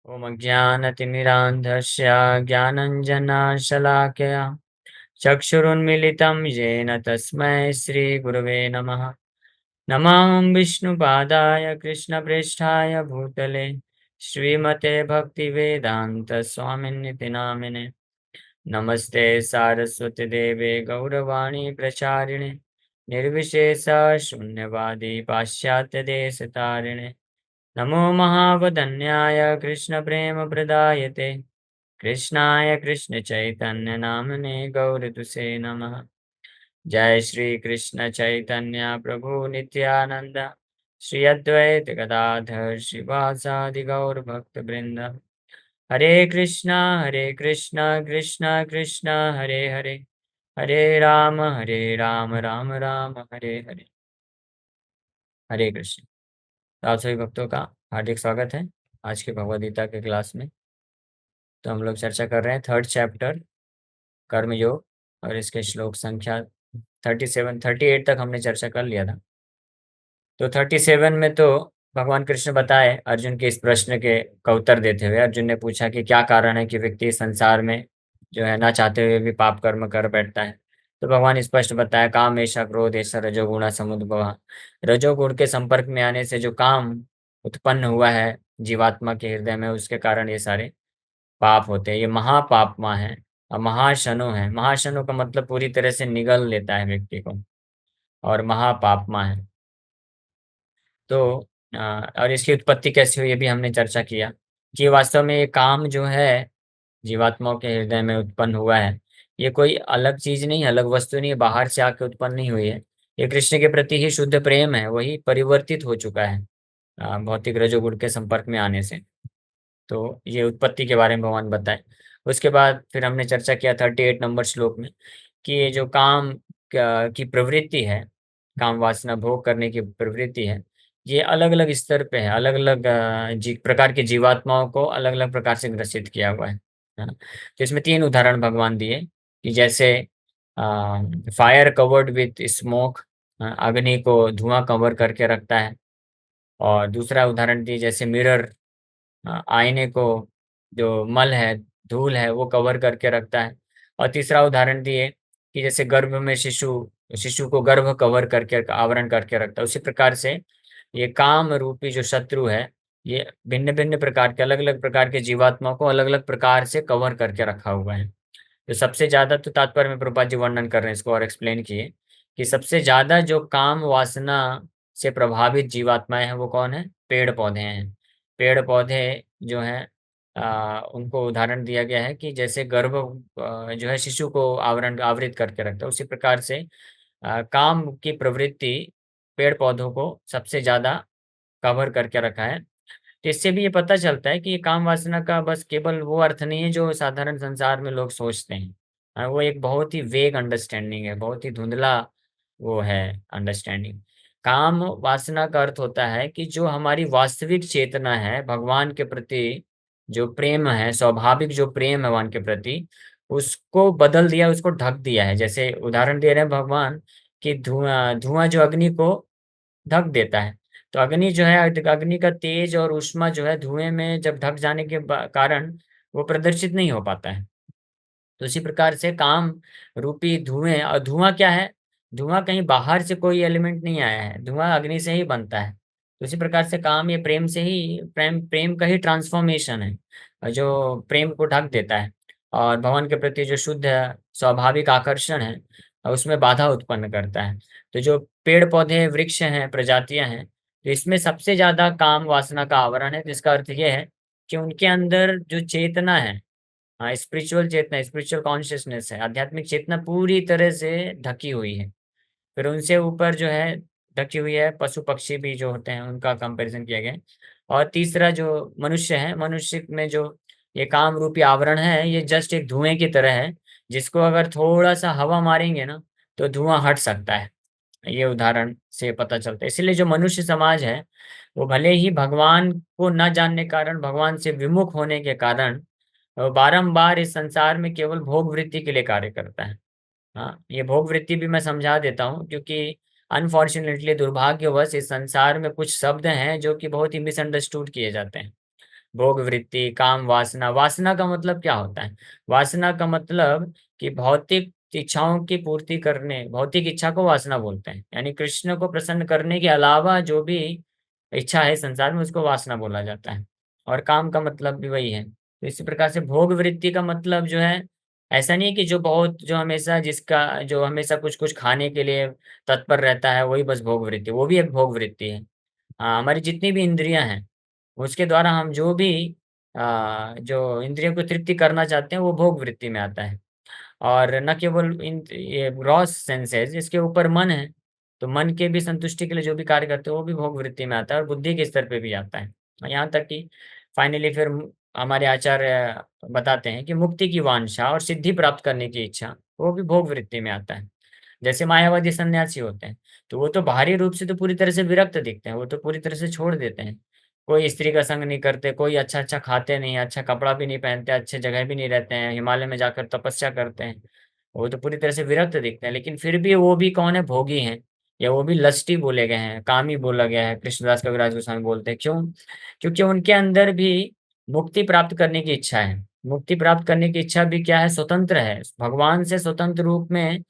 ॐ अज्ञानतिमिरान्धस्य ज्ञानञ्जनशलाकया चक्षुरुन्मिलितं येन तस्मै श्रीगुरवे नमः। नमामि विष्णुपादाय कृष्णप्रेष्ठाय भूतले श्रीमते भक्तिवेदान्तस्वामिन्निति नामिने। नमस्ते सारस्वतीदेवे गौरवाणी प्रचारिणे निर्विशेष शून्यवादी पाश्चात्यदेशतारिणे। नमो महावदन्याय कृष्णप्रेमप्रदायते कृष्णाय कृष्णचैतन्यनामने गौरतुसे नमः। जय श्री कृष्ण चैतन्य प्रभु नित्यानंद श्री अद्वैत गदाधर श्रीवासादि गौर भक्त वृंद। हरे कृष्णा कृष्णा कृष्णा हरे हरे, हरे राम राम राम हरे हरे। हरे कृष्ण। तो आप सभी भक्तों का हार्दिक स्वागत है आज के भगवद गीता के क्लास में। तो हम लोग चर्चा कर रहे हैं थर्ड चैप्टर कर्मयोग और इसके श्लोक संख्या 38 तक हमने चर्चा कर लिया था। तो 37 में तो भगवान कृष्ण बताए अर्जुन के इस प्रश्न के का उत्तर देते हुए। अर्जुन ने पूछा कि क्या कारण है कि व्यक्ति संसार में जो है ना चाहते हुए भी पाप कर्म कर बैठता है। तो भगवान स्पष्ट बताया काम ऐसा क्रोध ऐसा रजोगुणा समुद्भव। रजोगुण के संपर्क में आने से जो काम उत्पन्न हुआ है जीवात्मा के हृदय में, उसके कारण ये सारे पाप होते हैं। ये महापापमा है और महाशनो है। महाशनो का मतलब पूरी तरह से निगल लेता है व्यक्ति को, और महापापमा है। तो और इसकी उत्पत्ति कैसे हुई ये भी हमने चर्चा किया कि वास्तव में ये काम जो है जीवात्माओं के हृदय में उत्पन्न हुआ है, ये कोई अलग चीज नहीं, अलग वस्तु नहीं है, बाहर से आके उत्पन्न नहीं हुई है। ये कृष्ण के प्रति ही शुद्ध प्रेम है, वही परिवर्तित हो चुका है भौतिक रजोगुण के संपर्क में आने से। तो ये उत्पत्ति के बारे में भगवान बताए। उसके बाद फिर हमने चर्चा किया 38 नंबर श्लोक में कि ये जो काम की प्रवृत्ति है, काम वासना भोग करने की प्रवृत्ति है, ये अलग अलग स्तर पे है। अलग अलग प्रकार के जीवात्माओं को अलग अलग प्रकार से ग्रसित किया हुआ है ना। तो इसमें 3 उदाहरण भगवान दिए कि जैसे फायर कवर्ड विथ स्मोक, अग्नि को धुआं कवर करके रखता है। और दूसरा उदाहरण दिए जैसे मिरर आईने को जो मल है, धूल है, वो कवर करके रखता है। और तीसरा उदाहरण दिए कि जैसे गर्भ में शिशु शिशु को गर्भ कवर करके आवरण करके रखता है, उसी प्रकार से ये काम रूपी जो शत्रु है, ये भिन्न भिन्न प्रकार के अलग अलग प्रकार के जीवात्मा को अलग अलग प्रकार से कवर करके रखा हुआ है। तो सबसे ज्यादा तो तात्पर्य में प्रभुपाद जी वर्णन कर रहे हैं इसको और एक्सप्लेन किए कि सबसे ज्यादा जो काम वासना से प्रभावित जीवात्माएं हैं वो कौन है? पेड़ पौधे हैं। पेड़ पौधे जो हैं उनको उदाहरण दिया गया है कि जैसे गर्भ जो है शिशु को आवृत करके रखता है, उसी प्रकार से काम की प्रवृत्ति पेड़ पौधों को सबसे ज्यादा कवर करके रखा है। तो इससे भी ये पता चलता है कि ये काम वासना का बस केवल वो अर्थ नहीं है जो साधारण संसार में लोग सोचते हैं। वो एक बहुत ही वेग अंडरस्टैंडिंग है, बहुत ही धुंधला वो है अंडरस्टैंडिंग। काम वासना का अर्थ होता है कि जो हमारी वास्तविक चेतना है भगवान के प्रति, जो प्रेम है, स्वाभाविक जो प्रेम है भगवान के प्रति, उसको बदल दिया, उसको ढक दिया है। जैसे उदाहरण दे रहे हैं भगवान कि धुआं धुआं जो अग्नि को ढक देता है। तो अग्नि जो है, अग्नि का तेज और ऊष्मा जो है धुएं में जब ढक जाने के कारण वो प्रदर्शित नहीं हो पाता है। तो इसी प्रकार से काम रूपी धुएं, और धुआं क्या है? धुआं कहीं बाहर से कोई एलिमेंट नहीं आया है, धुआं अग्नि से ही बनता है। तो इसी प्रकार से काम ये प्रेम से ही, प्रेम प्रेम का ही ट्रांसफॉर्मेशन है जो प्रेम को ढक देता है और भगवान के प्रति जो शुद्ध स्वाभाविक आकर्षण है उसमें बाधा उत्पन्न करता है। तो जो पेड़ पौधे वृक्ष हैं, प्रजातियां हैं, तो इसमें सबसे ज्यादा काम वासना का आवरण है, जिसका अर्थ यह है कि उनके अंदर जो चेतना है, हाँ, स्पिरिचुअल चेतना, स्पिरिचुअल कॉन्शियसनेस है, आध्यात्मिक चेतना पूरी तरह से ढकी हुई है। फिर उनसे ऊपर जो है ढकी हुई है पशु पक्षी भी जो होते हैं, उनका कंपैरिजन किया गया है। और तीसरा जो मनुष्य है, मनुष्य में जो ये काम रूपी आवरण है, ये जस्ट एक धुएं की तरह है, जिसको अगर थोड़ा सा हवा मारेंगे ना तो धुआं हट सकता है। ये उदाहरण से पता चलता है। इसलिए जो मनुष्य समाज है वो भले ही भगवान को न जानने के कारण, भगवान से विमुख होने के कारण बारंबार इस संसार में केवल भोग वृत्ति के लिए कार्य करता है। हाँ, ये भोग वृत्ति भी मैं समझा देता हूँ क्योंकि अनफॉर्चुनेटली, दुर्भाग्यवश, इस संसार में कुछ शब्द हैं जो कि बहुत ही मिसअंडरस्टूड किए जाते हैं। भोग वृत्ति, काम वासना। वासना का मतलब क्या होता है? वासना का मतलब कि भौतिक इच्छाओं की पूर्ति करने, भौतिक इच्छा को वासना बोलते हैं। यानी कृष्ण को प्रसन्न करने के अलावा जो भी इच्छा है संसार में, उसको वासना बोला जाता है। और काम का मतलब भी वही है। तो इसी प्रकार से भोग वृत्ति का मतलब जो है, ऐसा नहीं है कि जो बहुत, जो हमेशा, जिसका जो हमेशा कुछ कुछ खाने के लिए तत्पर रहता है, वही बस भोग वृत्ति, वो भी एक भोग वृत्ति है। हाँ, हमारी जितनी भी इंद्रियां हैं, उसके द्वारा हम जो भी जो इंद्रियों को तृप्ति करना चाहते हैं, वो भोग वृत्ति में आता है। और न केवल इन ये ग्रॉस सेंसेस, इसके ऊपर मन है, तो मन के भी संतुष्टि के लिए जो भी कार्य करते हैं, वो भी भोग वृत्ति में आता है, और बुद्धि के स्तर पे भी आता है। और यहाँ तक कि फाइनली फिर हमारे आचार्य बताते हैं कि मुक्ति की वांछा और सिद्धि प्राप्त करने की इच्छा, वो भी भोग वृत्ति में आता है। जैसे मायावादी सन्यासी होते हैं, तो वो तो बाहरी रूप से तो पूरी तरह से विरक्त दिखते हैं, वो तो पूरी तरह से छोड़ देते हैं। कोई स्त्री का संग नहीं करते, कोई अच्छा अच्छा खाते नहीं, अच्छा कपड़ा भी नहीं पहनते, अच्छे जगह भी नहीं रहते हैं, हिमालय में जाकर तपस्या करते हैं। वो तो पूरी तरह से विरक्त दिखते हैं, लेकिन फिर भी वो भी कौन है? भोगी हैं, या वो भी लस्टी बोले गए हैं, कामी बोला गया है। कृष्णदास कविराज गोस्वामी बोलते हैं, क्यों? क्योंकि उनके अंदर भी मुक्ति प्राप्त करने की इच्छा है। मुक्ति प्राप्त करने की इच्छा भी क्या है? स्वतंत्र है, भगवान से स्वतंत्र रूप में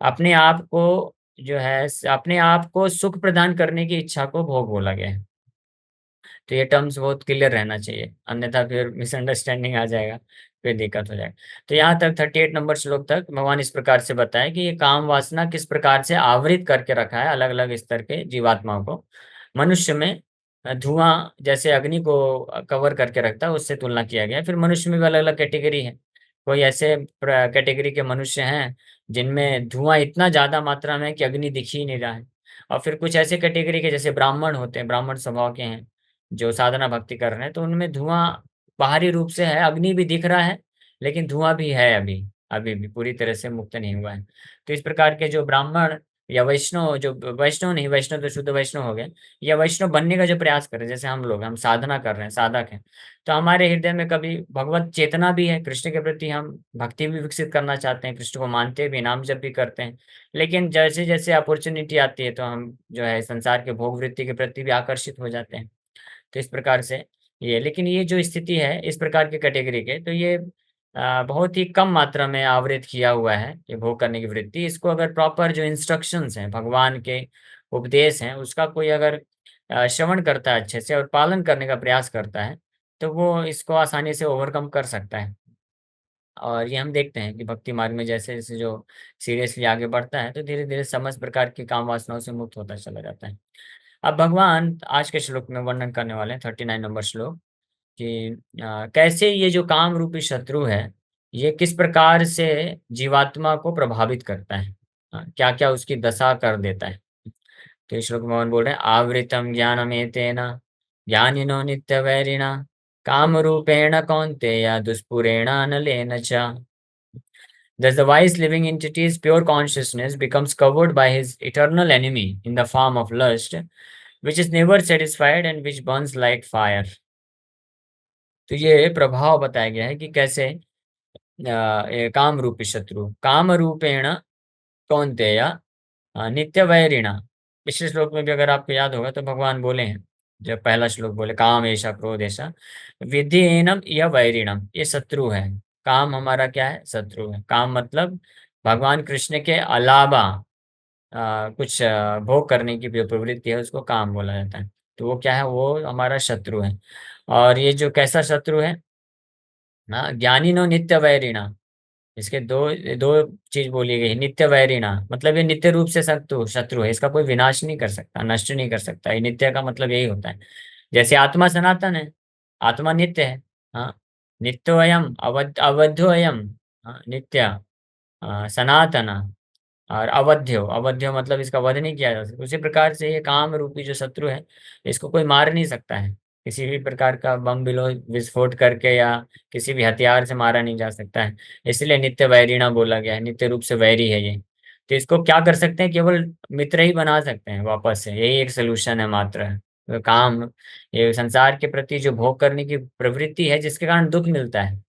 अपने आप को, जो है अपने आप को सुख प्रदान करने की इच्छा को भोग बोला गया है। तो ये टर्म्स बहुत क्लियर रहना चाहिए, अन्यथा फिर मिसअंडरस्टैंडिंग आ जाएगा, फिर दिक्कत हो जाएगा। तो यहाँ तक 38 नंबर श्लोक तक भगवान इस प्रकार से बताया कि ये काम वासना किस प्रकार से आवृत करके रखा है अलग अलग स्तर के जीवात्माओं को। मनुष्य में धुआं जैसे अग्नि को कवर करके रखता है, उससे तुलना किया गया है। फिर मनुष्य में भी अलग अलग कैटेगरी है। कोई ऐसे कैटेगरी के मनुष्य हैं जिनमें धुआं इतना ज्यादा मात्रा में है कि अग्नि दिख ही नहीं रहा है। और फिर कुछ ऐसे कैटेगरी के, जैसे ब्राह्मण होते हैं, ब्राह्मण स्वभाव के हैं, जो साधना भक्ति कर रहे हैं, तो उनमें धुआं बाहरी रूप से है, अग्नि भी दिख रहा है, लेकिन धुआं भी है, अभी अभी भी पूरी तरह से मुक्त नहीं हुआ है। तो इस प्रकार के जो ब्राह्मण या वैष्णव, जो वैष्णव नहीं, वैष्णव तो शुद्ध वैष्णव हो गए, या वैष्णव बनने का जो प्रयास कर रहे हैं, जैसे हम लोग, हम साधना कर रहे हैं, साधक हैं, तो हमारे हृदय में कभी भगवत चेतना भी है, कृष्ण के प्रति हम भक्ति भी विकसित करना चाहते हैं, कृष्ण को मानते भी, नाम जप भी करते हैं। लेकिन जैसे जैसे अपॉर्चुनिटी आती है, तो हम जो है संसार के भोग वृत्ति के प्रति भी आकर्षित हो जाते हैं। तो इस प्रकार से ये, लेकिन ये जो स्थिति है इस प्रकार के कैटेगरी के, तो ये बहुत ही कम मात्रा में आवृत किया हुआ है ये भोग करने की वृत्ति। इसको अगर प्रॉपर जो इंस्ट्रक्शंस हैं, भगवान के उपदेश हैं, उसका कोई अगर श्रवण करता है अच्छे से और पालन करने का प्रयास करता है, तो वो इसको आसानी से ओवरकम कर सकता है। और ये हम देखते हैं कि भक्ति मार्ग में जैसे जैसे जो सीरियसली आगे बढ़ता है, तो धीरे धीरे समस्त प्रकार की काम वासनाओं से मुक्त होता चला जाता है। अब भगवान आज के श्लोक में वर्णन करने वाले हैं, 39 नंबर श्लोक, कि कैसे ये जो काम रूपी शत्रु है, ये किस प्रकार से जीवात्मा को प्रभावित करता है, क्या क्या उसकी दशा कर देता है। तो इस श्लोक में भगवान बोल रहे हैं, आवृतम ज्ञानमेतेन ज्ञानिनो नित्य वैरिणा काम रूपेण कौन्तेय दुष्पुरेण अनलेन च। Thus, the wise living entity's pure consciousness becomes covered by his eternal enemy in the form of lust, which is never satisfied and which burns like fire. तो ये प्रभाव बताया गया है कि कैसे ये काम रूपी शत्रु, काम रूपेण कौन्तेय नित्य वैरिणा। पिछले श्लोक में भी अगर आपको याद होगा, तो भगवान बोले हैं, जब पहला श्लोक बोले, काम ऐसा क्रोध ऐसा विधिहीनम या वैरिणम, ये शत्रु है। काम हमारा क्या है? शत्रु है। काम मतलब भगवान कृष्ण के अलावा कुछ भोग करने की जो प्रवृत्ति है, उसको काम बोला जाता है। तो वो क्या है? वो हमारा शत्रु है। और ये जो कैसा शत्रु है? हाँ, ज्ञानी नो नित्य वैरिणा। इसके दो दो चीज बोली गई, नित्य वैरिणा मतलब ये नित्य रूप से शत्रु शत्रु है, इसका कोई विनाश नहीं कर सकता, नष्ट नहीं कर सकता। ये नित्य का मतलब यही होता है। जैसे आत्मा सनातन है, आत्मा नित्य है। हाँ, नित्योयम अवध्योयम, हाँ, नित्य, सनातन, और अवध्यो, अवध्यो मतलब इसका वध नहीं किया जा सकता। उसी प्रकार से ये काम रूपी जो शत्रु है, इसको कोई मार नहीं सकता है, किसी भी प्रकार का बम बिलो विस्फोट करके या किसी भी हथियार से मारा नहीं जा सकता है। इसलिए नित्य वैरिणा बोला गया है, नित्य रूप से वैरी है ये। तो इसको क्या कर सकते हैं? केवल मित्र ही बना सकते हैं वापस से, यही एक सोल्यूशन है मात्र। तो काम, ये संसार के प्रति जो भोग करने की प्रवृत्ति है, जिसके कारण दुख मिलता है।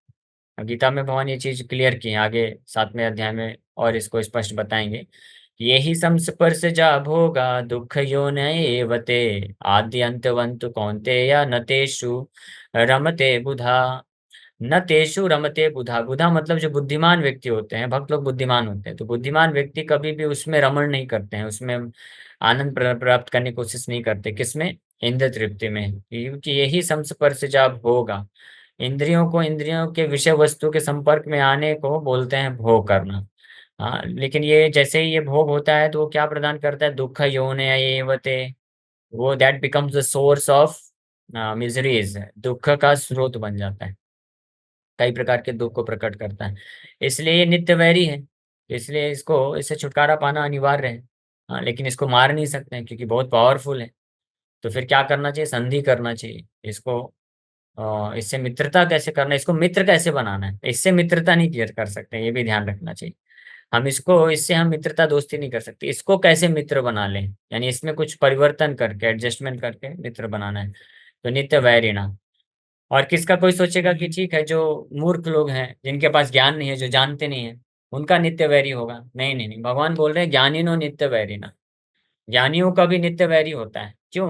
गीता में भगवान ये चीज क्लियर की है, आगे 7वें अध्याय में और इसको स्पष्ट बताएंगे यही संस्पर्शजा भोगा दुःख योनयेव ते आद्यन्तवन्तु कौन्तेय न तेषु रमते बुधा। न तेषु रमते बुधा, बुधा मतलब जो बुद्धिमान व्यक्ति होते हैं, भक्त लोग बुद्धिमान होते हैं, तो बुद्धिमान व्यक्ति कभी भी उसमें रमण नहीं करते हैं, उसमें आनंद प्राप्त करने की कोशिश नहीं करते। किसमें? इंद्र तृप्ति में। क्योंकि यही संस्पर्श जब होगा, इंद्रियों को इंद्रियों के विषय वस्तु के संपर्क में आने को बोलते हैं भोग करना। हाँ, लेकिन ये जैसे ही ये भोग होता है तो वो क्या प्रदान करता है? दुख योनयेवते, वो that becomes the source of miseries, दुख का स्रोत बन जाता है, कई प्रकार के दुख को प्रकट करता है। इसलिए ये नित्य वैरी है, इसलिए इसको, इससे छुटकारा पाना अनिवार्य है। हाँ, लेकिन इसको मार नहीं सकते हैं क्योंकि बहुत पावरफुल है। तो फिर क्या करना चाहिए? संधि करना चाहिए इसको। इससे मित्रता कैसे करना है, इसको मित्र कैसे बनाना है? इससे मित्रता नहीं कर सकते, ये भी ध्यान रखना चाहिए। हम इसको, इससे हम मित्रता दोस्ती नहीं कर सकते। इसको कैसे मित्र बना लें, यानी इसमें कुछ परिवर्तन करके, एडजस्टमेंट करके मित्र बनाना है। तो नित्य वैरिणा। और किसका कोई सोचेगा कि ठीक है, जो मूर्ख लोग हैं, जिनके पास ज्ञान नहीं है, जो जानते नहीं है, उनका नित्य वैरी होगा। नहीं नहीं नहीं, भगवान बोल रहे हैं ज्ञानिनो नित्य वैरिणा, ज्ञानियों का भी नित्य वैरी होता है। क्यों?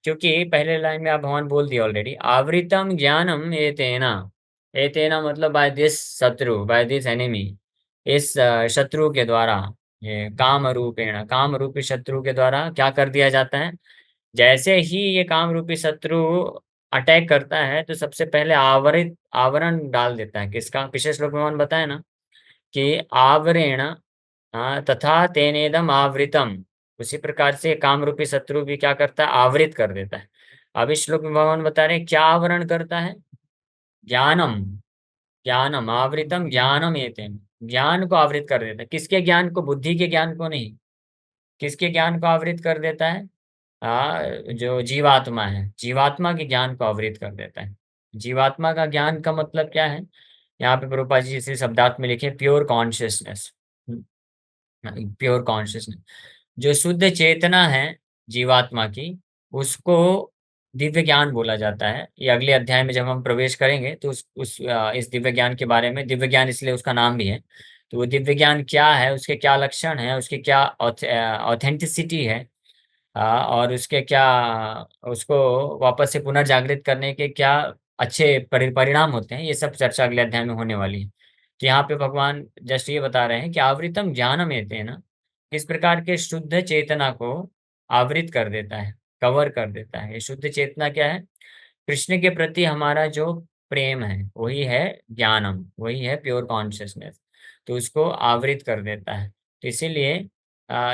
क्योंकि पहले लाइन में आप भगवान बोल दिया ऑलरेडी, आवृतम ज्ञानम एतेना। एतेना मतलब बाय दिस शत्रु, बाय दिस एनिमी, इस शत्रु के द्वारा, ये काम रूपेण, काम रूपी शत्रु के द्वारा क्या कर दिया जाता है? जैसे ही ये काम रूपी शत्रु अटैक करता है तो सबसे पहले आवरित, आवरण डाल देता है। किसका? पिछले श्लोक में भगवान बताया ना कि आवरेण, तथा तेनेदम आवृतम, उसी प्रकार से काम रूपी शत्रु भी क्या करता है? आवृत कर देता है। अब इस श्लोक में भगवान बता रहे हैं क्या आवरण करता है? ज्ञानम, ज्ञानम आवृतम ज्ञानम एतेन, ज्ञान को आवृत कर देता है। किसके ज्ञान को? बुद्धि के ज्ञान को नहीं। किसके ज्ञान को आवृत कर देता है? जो जीवात्मा है, जीवात्मा के ज्ञान को आवृत कर देता है। जीवात्मा का ज्ञान का मतलब क्या है? यहाँ पे प्रभुपाद जी इसे शब्दार्थ में लिखे प्योर कॉन्शियसनेस। प्योर कॉन्शियसनेस, जो शुद्ध चेतना है जीवात्मा की, उसको दिव्य ज्ञान बोला जाता है। ये अगले अध्याय में जब हम प्रवेश करेंगे तो इस दिव्य ज्ञान के बारे में, दिव्य ज्ञान इसलिए उसका नाम भी है। तो वो दिव्य ज्ञान क्या है, उसके क्या लक्षण है, उसकी क्या ऑथेंटिसिटी है, और उसके क्या, उसको वापस से पुनर्जागृत करने के क्या अच्छे परिणाम होते हैं, ये सब चर्चा अगले अध्याय में होने वाली है। तो यहाँ पे भगवान जस्ट ये बता रहे हैं कि आवृतम ज्ञानम एतेन, किस प्रकार के शुद्ध चेतना को आवृत कर देता है, कवर कर देता है। ये शुद्ध चेतना क्या है? कृष्ण के प्रति हमारा जो प्रेम है वही है ज्ञानम, वही है प्योर कॉन्शियसनेस। तो उसको आवृत कर देता है। तो इसीलिए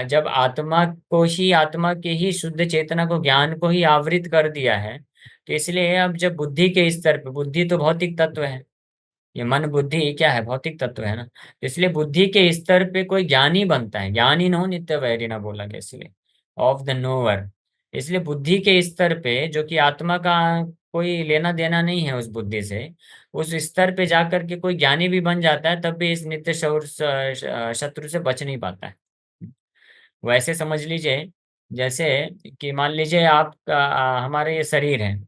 जब आत्मा को ही, आत्मा के ही शुद्ध चेतना को, ज्ञान को ही आवृत कर दिया है, तो इसलिए अब जब बुद्धि के स्तर पे, बुद्धि तो भौतिक तत्व है, ये मन बुद्धि क्या है? भौतिक तत्व है ना। तो इसलिए बुद्धि के स्तर पे कोई ज्ञानी बनता है, ज्ञानी नो नित्य वैरिणा बोला गया इसलिए, ऑफ द नोवर। इसलिए बुद्धि के स्तर पे, जो कि आत्मा का कोई लेना देना नहीं है उस बुद्धि से, उस स्तर पे जाकर के कोई ज्ञानी भी बन जाता है, तब भी इस नित्य शत्रु से बच नहीं पाता है। वैसे समझ लीजिए, जैसे कि मान लीजिए आपका, हमारे ये शरीर है,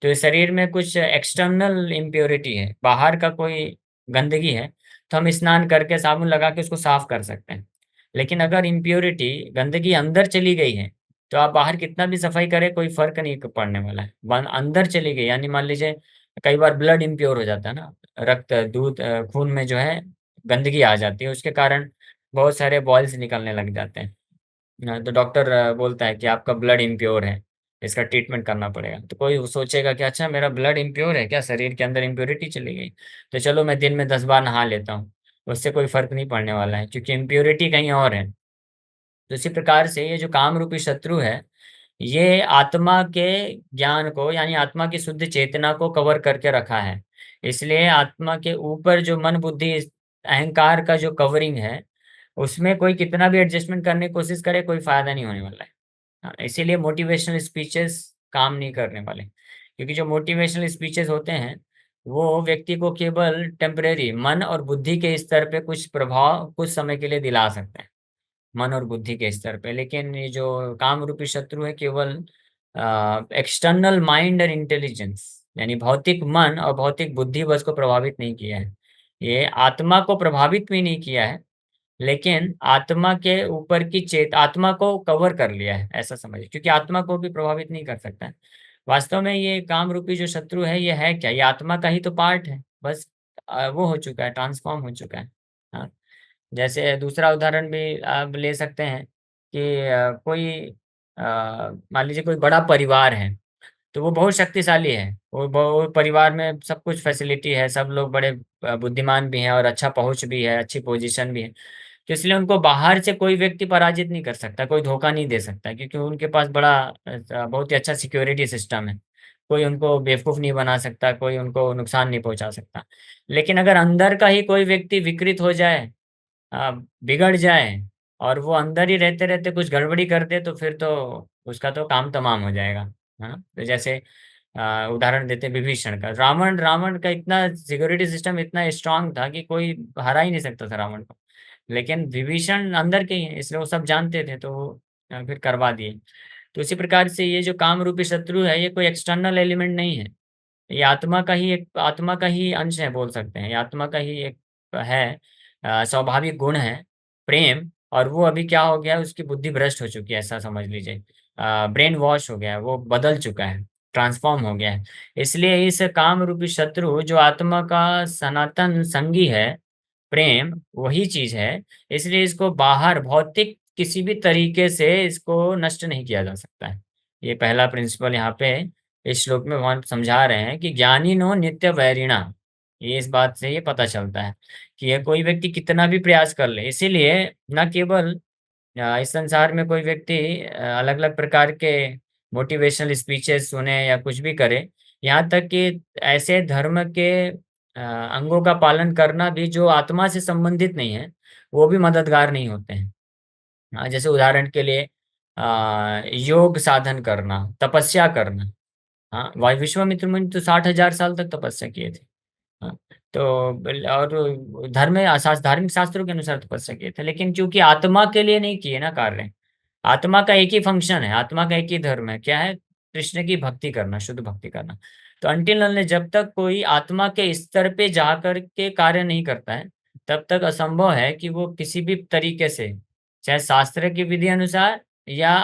तो इस शरीर में कुछ एक्सटर्नल इम्प्योरिटी है, बाहर का कोई गंदगी है, तो हम स्नान करके साबुन लगा के उसको साफ कर सकते हैं। लेकिन अगर इम्प्योरिटी, गंदगी अंदर चली गई है, तो आप बाहर कितना भी सफाई करें कोई फर्क नहीं पड़ने वाला है। अंदर चली गई, यानी मान लीजिए कई बार ब्लड इम्प्योर हो जाता है ना, रक्त, दूध, खून में जो है गंदगी आ जाती है, उसके कारण बहुत सारे बॉयल्स निकलने लग जाते हैं। तो डॉक्टर बोलता है कि आपका ब्लड इम्प्योर है, इसका ट्रीटमेंट करना पड़ेगा। तो कोई सोचेगा कि अच्छा मेरा ब्लड इम्प्योर है क्या, शरीर के अंदर इम्प्योरिटी चली गई, तो चलो मैं दिन में 10 बार नहा लेता हूँ, उससे कोई फर्क नहीं पड़ने वाला है क्योंकि इम्प्योरिटी कहीं और है। तो इसी प्रकार से ये जो काम रूपी शत्रु है, ये आत्मा के ज्ञान को, यानी आत्मा की शुद्ध चेतना को कवर करके रखा है। इसलिए आत्मा के ऊपर जो मन बुद्धि अहंकार का जो कवरिंग है, उसमें कोई कितना भी एडजस्टमेंट करने की कोशिश करे कोई फायदा नहीं होने वाला है। हाँ, इसीलिए मोटिवेशनल स्पीचेस काम नहीं करने वाले, क्योंकि जो मोटिवेशनल स्पीचेस होते हैं वो व्यक्ति को केवल टेम्परेरी मन और बुद्धि के स्तर पे कुछ प्रभाव कुछ समय के लिए दिला सकते हैं, मन और बुद्धि के स्तर पे। लेकिन ये जो काम रूपी शत्रु है, केवल एक्सटर्नल माइंड और इंटेलिजेंस, यानी भौतिक मन और भौतिक बुद्धि बस को प्रभावित नहीं किया है, ये आत्मा को प्रभावित भी नहीं किया है, लेकिन आत्मा के ऊपर की चेत आत्मा को कवर कर लिया है, ऐसा समझिए, क्योंकि आत्मा को भी प्रभावित नहीं कर सकता है। वास्तव में ये काम रूपी जो शत्रु है, ये है क्या? ये आत्मा का ही तो पार्ट है, बस वो हो चुका है, ट्रांसफॉर्म हो चुका है। हाँ, जैसे दूसरा उदाहरण भी आप ले सकते हैं कि कोई मान लीजिए कोई बड़ा परिवार है, तो वो बहुत शक्तिशाली है, वो परिवार में सब कुछ फैसिलिटी है, सब लोग बड़े बुद्धिमान भी हैं और अच्छा पहुंच भी है, अच्छी पोजीशन भी है। तो इसलिए उनको बाहर से कोई व्यक्ति पराजित नहीं कर सकता, कोई धोखा नहीं दे सकता, क्योंकि उनके पास बड़ा बहुत ही अच्छा सिक्योरिटी सिस्टम है। कोई उनको बेवकूफ नहीं बना सकता, कोई उनको नुकसान नहीं पहुंचा सकता। लेकिन अगर अंदर का ही कोई व्यक्ति विकृत हो जाए, बिगड़ जाए, और वो अंदर ही रहते रहते कुछ गड़बड़ी कर दे, तो फिर तो उसका तो काम तमाम हो जाएगा, है ना? तो जैसे उदाहरण देते हैं विभीषण का। रावण रावण का इतना सिक्योरिटी सिस्टम इतना स्ट्रांग था कि कोई हरा ही नहीं सकता था रावण को। लेकिन विभीषण अंदर के ही हैं, इसलिए वो सब जानते थे, तो वो फिर करवा दिए। तो इसी प्रकार से ये जो काम रूपी शत्रु है, ये कोई एक्सटर्नल एलिमेंट नहीं है, ये आत्मा का ही अंश है, बोल सकते हैं। ये आत्मा का ही एक है, स्वाभाविक गुण है, प्रेम। और वो अभी क्या हो गया है, उसकी बुद्धि भ्रष्ट हो चुकी है, ऐसा समझ लीजिए। ब्रेन वॉश हो गया है, वो बदल चुका है, ट्रांसफॉर्म हो गया है। इसलिए इस काम रूपी शत्रु जो आत्मा का सनातन संगी है, प्रेम वही चीज है। इसलिए इसको बाहर भौतिक किसी भी तरीके से इसको नष्ट नहीं किया जा सकता है। ये पहला प्रिंसिपल यहाँ पे इस श्लोक में भगवान समझा रहे हैं कि ज्ञानी नो नित्य वैरिणा। ये इस बात से ये पता चलता है कि ये कोई व्यक्ति कितना भी प्रयास कर ले, इसीलिए न केवल इस संसार में कोई व्यक्ति अलग अलग प्रकार के मोटिवेशनल स्पीचेस सुने या कुछ भी करे, यहाँ तक कि ऐसे धर्म के अंगों का पालन करना भी जो आत्मा से संबंधित नहीं है, वो भी मददगार नहीं होते हैं। जैसे उदाहरण के लिए योग साधन करना, तपस्या करना। हाँ, विश्वामित्र मुनि तो 60,000 साल तक तपस्या किए थे। हाँ, तो और धार्मिक शास्त्रों के अनुसार तपस्या किए थे, लेकिन क्योंकि आत्मा के लिए नहीं किए ना कार्य। आत्मा का एक ही फंक्शन है, आत्मा का एक ही धर्म है, क्या है? कृष्ण की भक्ति करना, शुद्ध भक्ति करना। तो अनटिल ने जब तक कोई आत्मा के स्तर पे जाकर के कार्य नहीं करता है, तब तक असंभव है कि वो किसी भी तरीके से, चाहे शास्त्र की विधि अनुसार या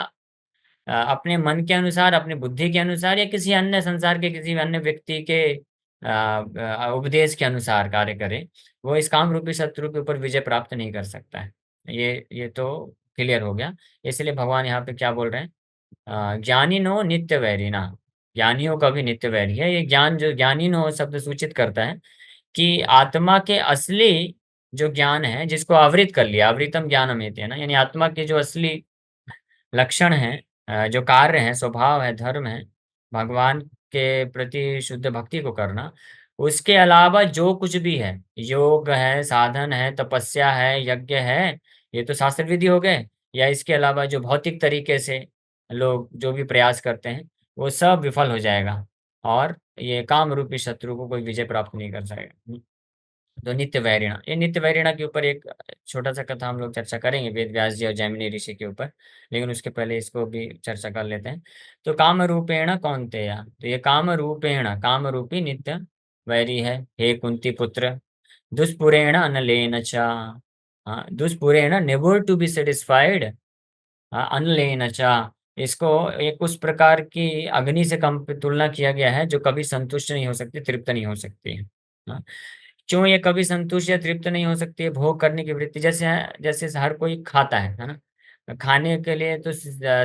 अपने मन के अनुसार, अपनी बुद्धि के अनुसार, या किसी अन्य संसार के किसी अन्य व्यक्ति के उपदेश के अनुसार कार्य करे, वो इस काम रूपी शत्रु के ऊपर विजय प्राप्त नहीं कर सकता है। ये तो क्लियर हो गया। इसलिए भगवान यहाँ पे क्या बोल रहे हैं? ज्ञानी नो नित्य वैरी ना। ज्ञानियों का भी नित्य वैरी है। ये ज्ञान, जो ज्ञानी नो शब्द सूचित करता है कि आत्मा के असली जो ज्ञान है, जिसको आवृत कर लिया, आवृतम ज्ञानम है ना, यानी आत्मा के जो असली लक्षण है, जो कार्य है, स्वभाव है, धर्म है, भगवान के प्रति शुद्ध भक्ति को करना, उसके अलावा जो कुछ भी है, योग है, साधन है, तपस्या है, यज्ञ है, ये तो शास्त्र विधि हो गए, या इसके अलावा जो भौतिक तरीके से लोग जो भी प्रयास करते हैं, वो सब विफल हो जाएगा, और ये काम रूपी शत्रु को कोई विजय प्राप्त नहीं कर सकेगा। तो नित्य वैरिणा, ये नित्य वैरिणा के ऊपर एक छोटा सा कथा हम लोग चर्चा करेंगे, वेद व्यास जी और जैमिनी ऋषि के ऊपर। लेकिन उसके पहले इसको भी चर्चा कर लेते हैं। तो काम रूपेण कौन्तेय, तो ये काम रूपेण, काम रूपी नित्य वैरी है, हे कुंती पुत्र। दुष्पुरेण अनलेन च, हाँ, दुष्पुरेण नेवर टू बी सेटिस्फाइड, अनलेन च, इसको एक उस प्रकार की अग्नि से कम तुलना किया गया है जो कभी संतुष्ट नहीं हो सकती, तृप्त नहीं हो सकती है। हाँ, क्यों ये कभी संतुष्ट या तृप्त नहीं हो सकती है? भोग करने की वृत्ति, जैसे है, जैसे हर कोई खाता है ना, खाने के लिए तो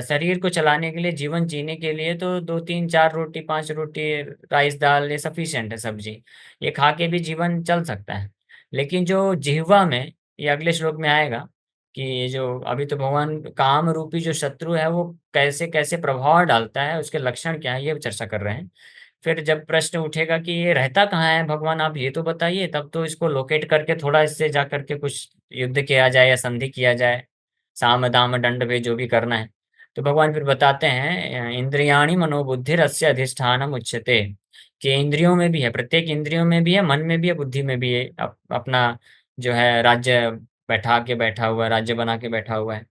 शरीर को चलाने के लिए, जीवन जीने के लिए तो 2 3 4 रोटी, 5 रोटी, राइस दाल, ये सफिशिएंट है, सब्जी, ये खा के भी जीवन चल सकता है। लेकिन जो जिह्वा में, ये अगले श्लोक में आएगा कि ये जो अभी तो भगवान काम रूपी जो शत्रु है, वो कैसे कैसे प्रभाव डालता है, उसके लक्षण क्या है, ये चर्चा कर रहे हैं। फिर जब प्रश्न उठेगा कि ये रहता कहाँ है भगवान, आप ये तो बताइए, तब तो इसको लोकेट करके थोड़ा इससे जा करके कुछ युद्ध किया जाए या संधि किया जाए, साम दाम दंड भेद जो भी करना है। तो भगवान फिर बताते हैं, इंद्रियाणि मनोबुद्धिर अस्य अधिष्ठानम उच्यते, कि इंद्रियों में भी है, प्रत्येक इंद्रियों में भी है, मन में भी है, बुद्धि में भी है, अपना जो है राज्य बैठा हुआ है, राज्य बना के बैठा हुआ है।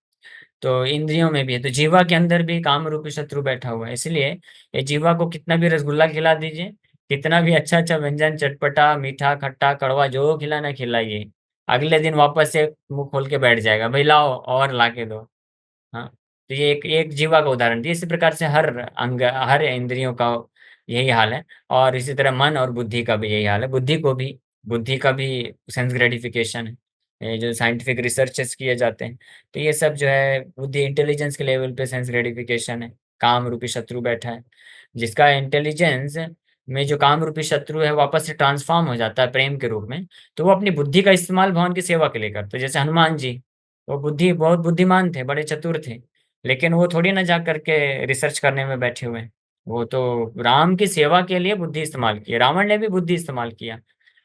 तो इंद्रियों में भी है, तो जीवा के अंदर भी काम रूपी शत्रु बैठा हुआ है। इसलिए ये जीवा को कितना भी रसगुल्ला खिला दीजिए, कितना भी अच्छा अच्छा व्यंजन, चटपटा मीठा खट्टा कड़वा जो खिलाना खिलाइए, अगले दिन वापस से मुंह खोल के बैठ जाएगा, भाई लाओ और ला के दो। हाँ, तो ये एक एक जीवा का उदाहरण दिया। इसी प्रकार से हर अंग, हर इंद्रियों का यही हाल है। और इसी तरह मन और बुद्धि का भी यही हाल है। बुद्धि का भी सेंस ग्रेटिफिकेशन है। ये जो साइंटिफिक रिसर्चेस किए जाते हैं, तो ये सब जो है बुद्धि इंटेलिजेंस के लेवल पे सेंस ग्रेटिफिकेशन है। काम रूपी शत्रु बैठा है, जिसका इंटेलिजेंस में जो काम रूपी शत्रु है वापस से ट्रांसफॉर्म हो जाता है प्रेम के रूप में। तो वो अपनी बुद्धि का इस्तेमाल भगवान की सेवा के लिए करते हैं। जैसे हनुमान जी, वो बहुत बुद्धिमान थे, बड़े चतुर थे, लेकिन वो थोड़ी ना जा करके रिसर्च करने में बैठे हुए हैं। वो तो राम की सेवा के लिए बुद्धि इस्तेमाल की। रावण ने भी बुद्धि इस्तेमाल किया।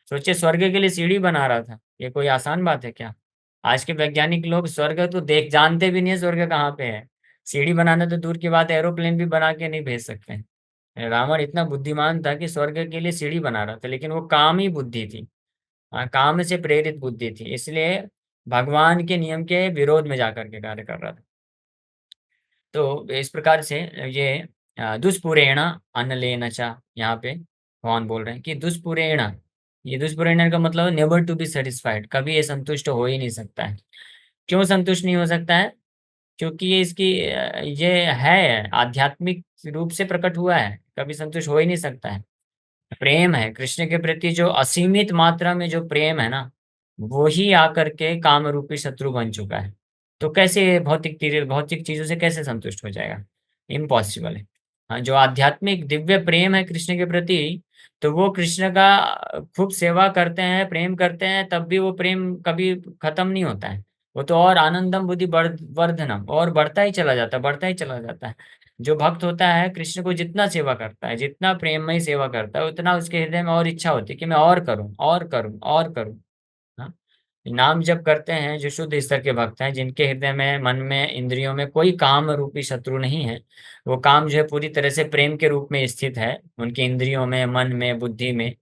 सोचिए, स्वर्ग के लिए सीढ़ी बना रहा था, ये कोई आसान बात है क्या? आज के वैज्ञानिक लोग स्वर्ग तो देख जानते भी नहीं है स्वर्ग कहाँ पे है। सीढ़ी बनाना तो दूर की बात है, एरोप्लेन भी बना के नहीं भेज सकते हैं। रावण इतना बुद्धिमान था कि स्वर्ग के लिए सीढ़ी बना रहा था, लेकिन वो काम ही बुद्धि थी। हाँ, काम से प्रेरित बुद्धि थी, इसलिए भगवान के नियम के विरोध में जाकर के कार्य कर रहा था। तो इस प्रकार से ये दुष्पूरेण अन्न लेना चा, यहाँ पे भगवान बोल रहे हैं कि दुष्पूरेण, ये दुष्पूरेण का मतलब नेवर टू बी सेटिस्फाइड, कभी ये संतुष्ट हो ही नहीं सकता है। क्यों संतुष्ट नहीं हो सकता है? क्योंकि ये इसकी ये है आध्यात्मिक रूप से प्रकट हुआ है, कभी संतुष्ट हो ही नहीं सकता है। प्रेम है कृष्ण के प्रति, जो असीमित मात्रा में जो प्रेम है ना, वो ही आकर के काम रूपी शत्रु बन चुका है। तो कैसे भौतिक चीजों से कैसे संतुष्ट हो जाएगा? इम्पॉसिबल है। हाँ, जो आध्यात्मिक दिव्य प्रेम है कृष्ण के प्रति, तो वो कृष्ण का खूब सेवा करते हैं, प्रेम करते हैं, तब भी वो प्रेम कभी खत्म नहीं होता है। वो तो और आनंदम बुद्धि वर्धनम, और बढ़ता ही चला जाता है, बढ़ता ही चला जाता है। जो भक्त होता है कृष्ण को जितना सेवा करता है, जितना प्रेममय सेवा करता है, उतना उसके हृदय में और इच्छा होती है कि मैं और करूं और करूं और करूं। हाँ, नाम जप करते हैं जो शुद्ध स्तर के भक्त हैं, जिनके हृदय में, मन में, इंद्रियों में कोई काम रूपी शत्रु नहीं है। वो काम जो है पूरी तरह से प्रेम के रूप में स्थित है, उनकी इंद्रियों में, मन में, बुद्धि में।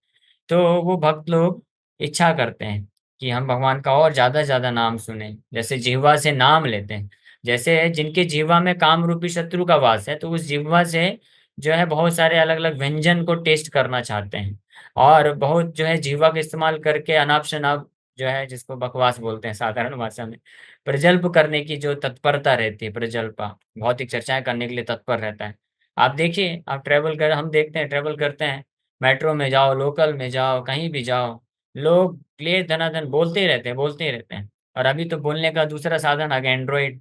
तो वो भक्त लोग इच्छा करते हैं कि हम भगवान का और ज्यादा ज्यादा नाम सुने, जैसे जिह्वा से नाम लेते हैं। जैसे जिनके जिह्वा में काम रूपी शत्रु का वास है, तो उस जिह्वा से जो है बहुत सारे अलग अलग व्यंजन को टेस्ट करना चाहते हैं। और बहुत जो है जिह्वा का इस्तेमाल करके अनाप शनाप, जो है जिसको बकवास बोलते हैं साधारण भाषा में, प्रजल्प करने की जो तत्परता रहती है, प्रजल्पा, भौतिक चर्चाएं करने के लिए तत्पर रहता है। आप देखिए, आप ट्रेवल कर हम देखते हैं, ट्रेवल करते हैं, मेट्रो में जाओ, लोकल में जाओ, कहीं भी जाओ, लोग क्लियर धनाधन बोलते ही रहते हैं, बोलते ही रहते हैं। और अभी तो बोलने का दूसरा साधन आ गया, एंड्रॉइड।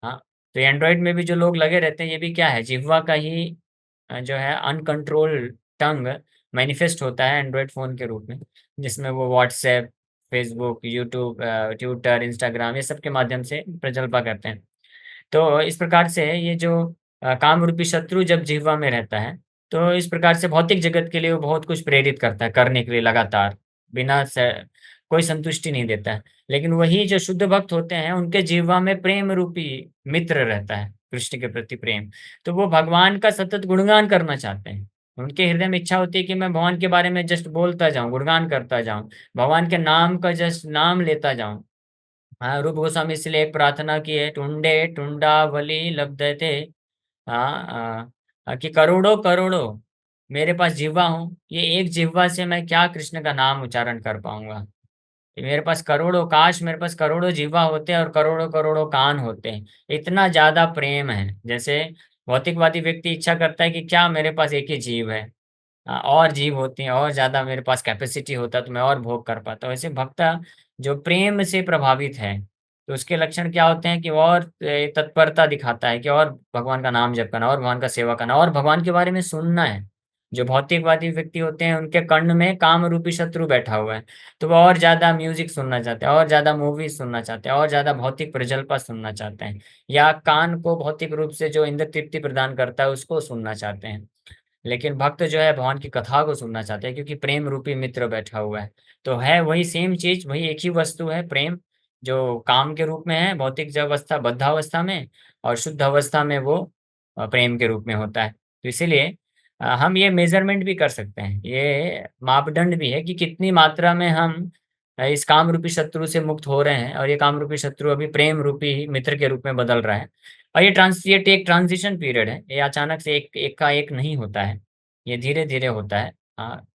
हाँ, तो एंड्रॉइड में भी जो लोग लगे रहते हैं, ये भी क्या है, जिह्वा का ही जो है अनकंट्रोल टंग मैनिफेस्ट होता है एंड्रॉइड फोन के रूप में, जिसमें वो WhatsApp, Facebook, YouTube, Twitter, Instagram, ये सब के माध्यम से प्रजल्पा करते हैं। तो इस प्रकार से ये जो काम रूपी शत्रु जब जिह्वा में रहता है, तो इस प्रकार से भौतिक जगत के लिए वो बहुत कुछ प्रेरित करता है करने के लिए लगातार, बिना कोई संतुष्टि नहीं देता है। लेकिन वही जो शुद्ध भक्त होते हैं, उनके जिह्वा में प्रेम रूपी मित्र रहता है, कृष्ण के प्रति प्रेम। तो वो भगवान का सतत गुणगान करना चाहते हैं। उनके हृदय में इच्छा होती है कि मैं भगवान के बारे में जस्ट बोलता जाऊं, गुणगान करता जाऊं, भगवान के नाम का जस्ट नाम लेता जाऊं। हाँ, रूप गोस्वामी इसलिए एक प्रार्थना की है, टुंडे टुंडावली लब्धते। हाँ, कि करोड़ों करोड़ों मेरे पास जिह्वा हूँ, ये एक जिह्वा से मैं क्या कृष्ण का नाम उच्चारण कर पाऊंगा। कि मेरे पास करोड़ों, काश मेरे पास करोड़ों जीवा होते हैं और करोड़ों करोड़ों कान होते हैं। इतना ज्यादा प्रेम है। जैसे भौतिकवादी व्यक्ति इच्छा करता है कि क्या मेरे पास एक ही जीव है, और जीव होती हैं, और ज्यादा मेरे पास कैपेसिटी होता तो मैं और भोग कर पाता। वैसे भक्त जो प्रेम से प्रभावित है, तो उसके लक्षण क्या होते हैं कि वो और तत्परता दिखाता है कि और भगवान का नाम जप करना, और भगवान का सेवा करना, और भगवान के बारे में सुनना है। जो भौतिकवादी व्यक्ति होते हैं, उनके कर्ण में काम रूपी शत्रु बैठा हुआ है, तो वो और ज्यादा म्यूजिक सुनना चाहते हैं, और ज्यादा मूवी सुनना चाहते हैं, और ज्यादा भौतिक प्रजल्पा सुनना चाहते हैं, या कान को भौतिक रूप से जो इंद्र तृप्ति प्रदान करता है उसको सुनना चाहते हैं। लेकिन भक्त जो है भगवान की कथा को सुनना चाहते हैं, क्योंकि प्रेम रूपी मित्र बैठा हुआ है। तो है वही सेम चीज, वही एक ही वस्तु है प्रेम, जो काम के रूप में है भौतिक अवस्था, बद्धावस्था में, और शुद्ध अवस्था में वो प्रेम के रूप में होता है। तो इसीलिए हम ये मेजरमेंट भी कर सकते हैं, ये मापदंड भी है कि कितनी मात्रा में हम इस काम रूपी शत्रु से मुक्त हो रहे हैं, और ये काम रूपी शत्रु अभी प्रेम रूपी मित्र के रूप में बदल रहा है। और ये एक ट्रांजिशन पीरियड है, ये अचानक से एक एक का एक नहीं होता है, ये धीरे धीरे होता है। हाँ,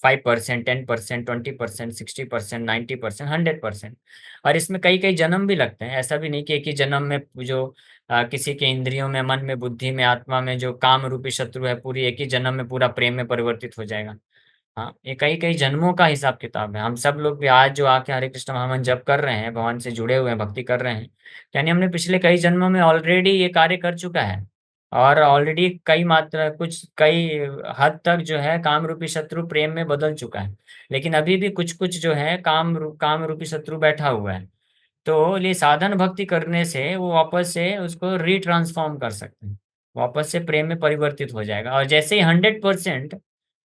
5%, 10%, 20%, 60%, 90%, 100%। और इसमें कई कई जन्म भी लगते हैं। ऐसा भी नहीं कि एक ही जन्म में जो किसी के इंद्रियों में, मन में, बुद्धि में, आत्मा में जो काम रूपी शत्रु है, पूरी एक ही जन्म में पूरा प्रेम में परिवर्तित हो जाएगा। हाँ, ये कई कई जन्मों का हिसाब किताब है। हम सब लोग भी आज जो आके हरे कृष्ण महामंत्र जप कर रहे हैं, भगवान से जुड़े हुए हैं, भक्ति कर रहे हैं, यानी हमने पिछले कई जन्मों में ऑलरेडी ये कार्य कर चुका है। और ऑलरेडी कई मात्रा, कुछ कई हद तक जो है काम रूपी शत्रु प्रेम में बदल चुका है। लेकिन अभी भी कुछ कुछ जो है काम रूपी शत्रु बैठा हुआ है। तो ये साधन भक्ति करने से वो वापस से उसको रीट्रांसफॉर्म कर सकते हैं, वापस से प्रेम में परिवर्तित हो जाएगा। और जैसे ही 100%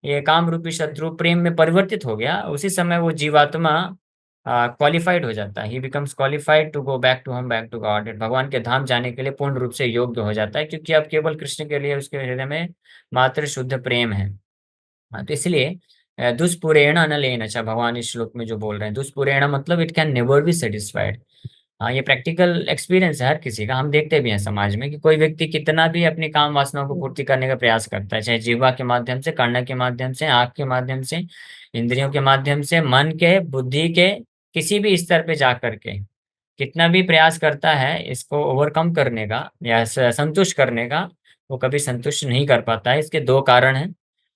ये काम रूपी शत्रु प्रेम में परिवर्तित हो गया, उसी समय वो जीवात्मा क्वालिफाइड हो जाता है। He becomes qualified to go back to home, back to God. भगवान के धाम जाने के लिए पूर्ण रूप से योग्य हो जाता है, क्योंकि अब केवल कृष्ण के लिए उसके हृदय में मात्र शुद्ध प्रेम है। हाँ, तो इसलिए दुष्पुरेण अनलेन, अच्छा भगवान इस श्लोक में जो बोल रहे हैं, दुष्पुरेण मतलब it can never be satisfied. हाँ, ये प्रैक्टिकल एक्सपीरियंस है हर किसी का। हम देखते भी हैं समाज में कि कोई व्यक्ति कितना भी अपनी काम वासनाओं को पूर्ति करने का प्रयास करता है, चाहे जीवा के माध्यम से, कर्ण के माध्यम से, आंख के माध्यम से, इंद्रियों के माध्यम से, मन के, बुद्धि के, किसी भी स्तर पे जा करके कितना भी प्रयास करता है इसको ओवरकम करने का या संतुष्ट करने का, वो कभी संतुष्ट नहीं कर पाता है। इसके दो कारण हैं।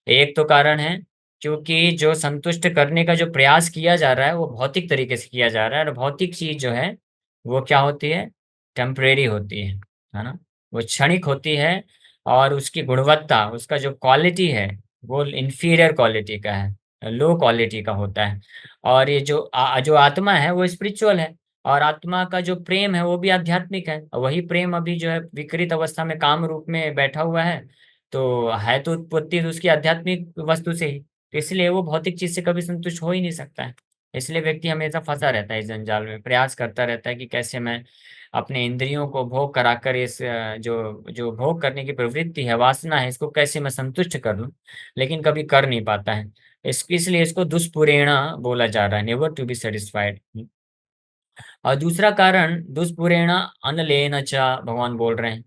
एक तो कारण है क्योंकि जो संतुष्ट करने का जो प्रयास किया जा रहा है वो भौतिक तरीके से किया जा रहा है, और भौतिक चीज जो है वो क्या होती है, टेम्परेरी होती है ना, वो क्षणिक होती है। और उसकी गुणवत्ता, उसका जो क्वालिटी है वो इंफीरियर क्वालिटी का है, लो क्वालिटी का होता है। और ये जो आत्मा है वो स्पिरिचुअल है, और आत्मा का जो प्रेम है वो भी आध्यात्मिक है। और वही प्रेम अभी जो है विकृत अवस्था में काम रूप में बैठा हुआ है, तो है तो उत्पत्ति तो उसकी आध्यात्मिक वस्तु से ही, तो इसलिए वो भौतिक चीज से कभी संतुष्ट हो ही नहीं सकता है। इसलिए व्यक्ति हमेशा फंसा रहता है इस जंजाल में, प्रयास करता रहता है कि कैसे मैं अपने इंद्रियों को भोग कराकर इस जो जो भोग करने की प्रवृत्ति है, वासना है, इसको कैसे मैं संतुष्ट कर लूं, लेकिन कभी कर नहीं पाता है। इसलिए इसको दुष्पुरेणा बोला जा रहा है, नेवर टू बी सेटिस्फाइड। और दूसरा कारण दुष्पुरेणा अनलेन च, भगवान बोल रहे हैं।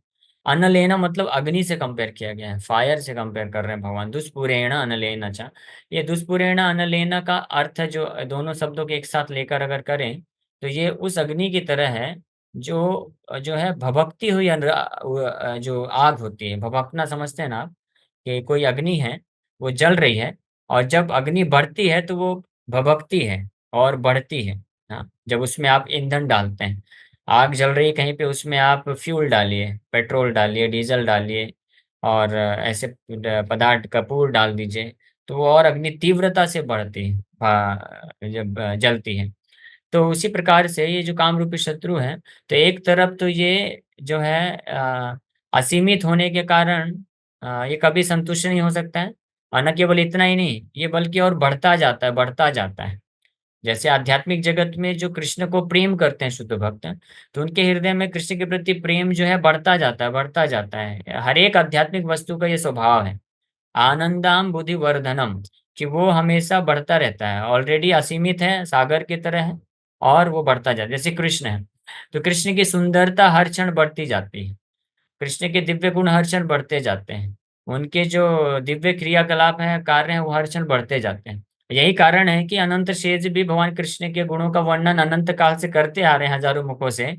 अन्न लेना मतलब अग्नि से कंपेयर किया गया है, फायर से कंपेयर कर रहे हैं भगवान, दुष्पुरेण अनलेन च। ये दुष्पुरेण अनलेन का अर्थ जो दोनों शब्दों के एक साथ लेकर अगर करें, तो ये उस अग्नि की तरह है जो जो है भभकती हुई जो आग होती है, भभकना समझते हैं ना आप, कि कोई अग्नि है, वो जल रही है, और जब अग्नि बढ़ती है तो वो भभकती है और बढ़ती है। हाँ, जब उसमें आप ईंधन डालते हैं, आग जल रही है कहीं पे, उसमें आप फ्यूल डालिए, पेट्रोल डालिए, डीजल डालिए, और ऐसे पदार्थ कपूर डाल दीजिए, तो वो और अग्नि तीव्रता से बढ़ती है, जब जलती है। तो उसी प्रकार से ये जो काम रूपी शत्रु है, तो एक तरफ तो ये जो है असीमित होने के कारण ये कभी संतुष्ट नहीं हो सकता है। और न केवल इतना ही नहीं, ये बल्कि और बढ़ता जाता है, बढ़ता जाता है। जैसे आध्यात्मिक जगत में जो कृष्ण को प्रेम करते हैं शुद्ध भक्त, तो उनके हृदय में कृष्ण के प्रति प्रेम जो है बढ़ता जाता है, बढ़ता जाता है। हर एक आध्यात्मिक वस्तु का ये स्वभाव है, आनंदाम बुद्धि वर्धनम, कि वो हमेशा बढ़ता रहता है, ऑलरेडी असीमित है, सागर की तरह है, और वो बढ़ता जाता है। जैसे कृष्ण है, तो कृष्ण की सुंदरता हर क्षण बढ़ती जाती है, कृष्ण के दिव्य गुण हर क्षण बढ़ते जाते हैं, उनके जो दिव्य क्रियाकलाप हैं, कार्य हैं, वो हर क्षण बढ़ते जाते हैं। यही कारण है कि अनंत शेष भी भगवान कृष्ण के गुणों का वर्णन अनंत काल से करते आ रहे हैं, हजारों मुखों से,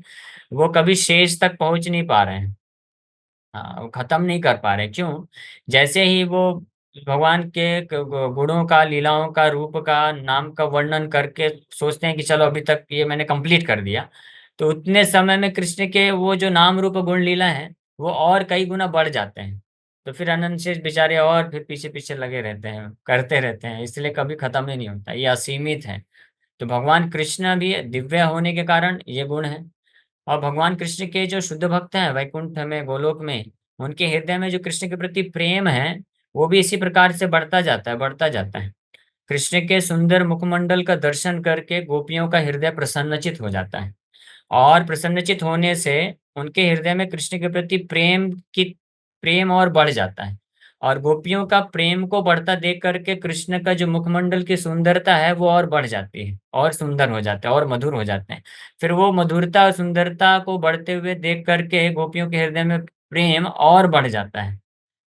वो कभी शेष तक पहुंच नहीं पा रहे हैं। हाँ, वो खत्म नहीं कर पा रहे, क्यों? जैसे ही वो भगवान के गुणों का, लीलाओं का, रूप का, नाम का वर्णन करके सोचते हैं कि चलो अभी तक ये मैंने कंप्लीट कर दिया, तो उतने समय में कृष्ण के वो जो नाम रूप गुण लीला है वो और कई गुना बढ़ जाते हैं। तो फिर अनंत शेष बेचारे और फिर पीछे पीछे लगे रहते हैं, करते रहते हैं, इसलिए कभी खत्म ही नहीं होता, ये असीमित है। तो भगवान कृष्ण भी दिव्य होने के कारण ये गुण है। और भगवान कृष्ण के जो शुद्ध भक्त हैं वैकुंठ में, गोलोक में, उनके हृदय में जो कृष्ण के प्रति प्रेम है, वो भी इसी प्रकार से बढ़ता जाता है, बढ़ता जाता है। कृष्ण के सुंदर मुखमंडल का दर्शन करके गोपियों का हृदय प्रसन्नचित हो जाता है, और प्रसन्नचित होने से उनके हृदय में कृष्ण के प्रति प्रेम और बढ़ जाता है। और गोपियों का प्रेम को बढ़ता देख करके कृष्ण का जो मुखमंडल की सुंदरता है वो और बढ़ जाती है, और सुंदर हो जाता है, और मधुर हो जाते हैं। फिर वो मधुरता और सुंदरता को बढ़ते हुए देख करके गोपियों के हृदय में प्रेम और बढ़ जाता है।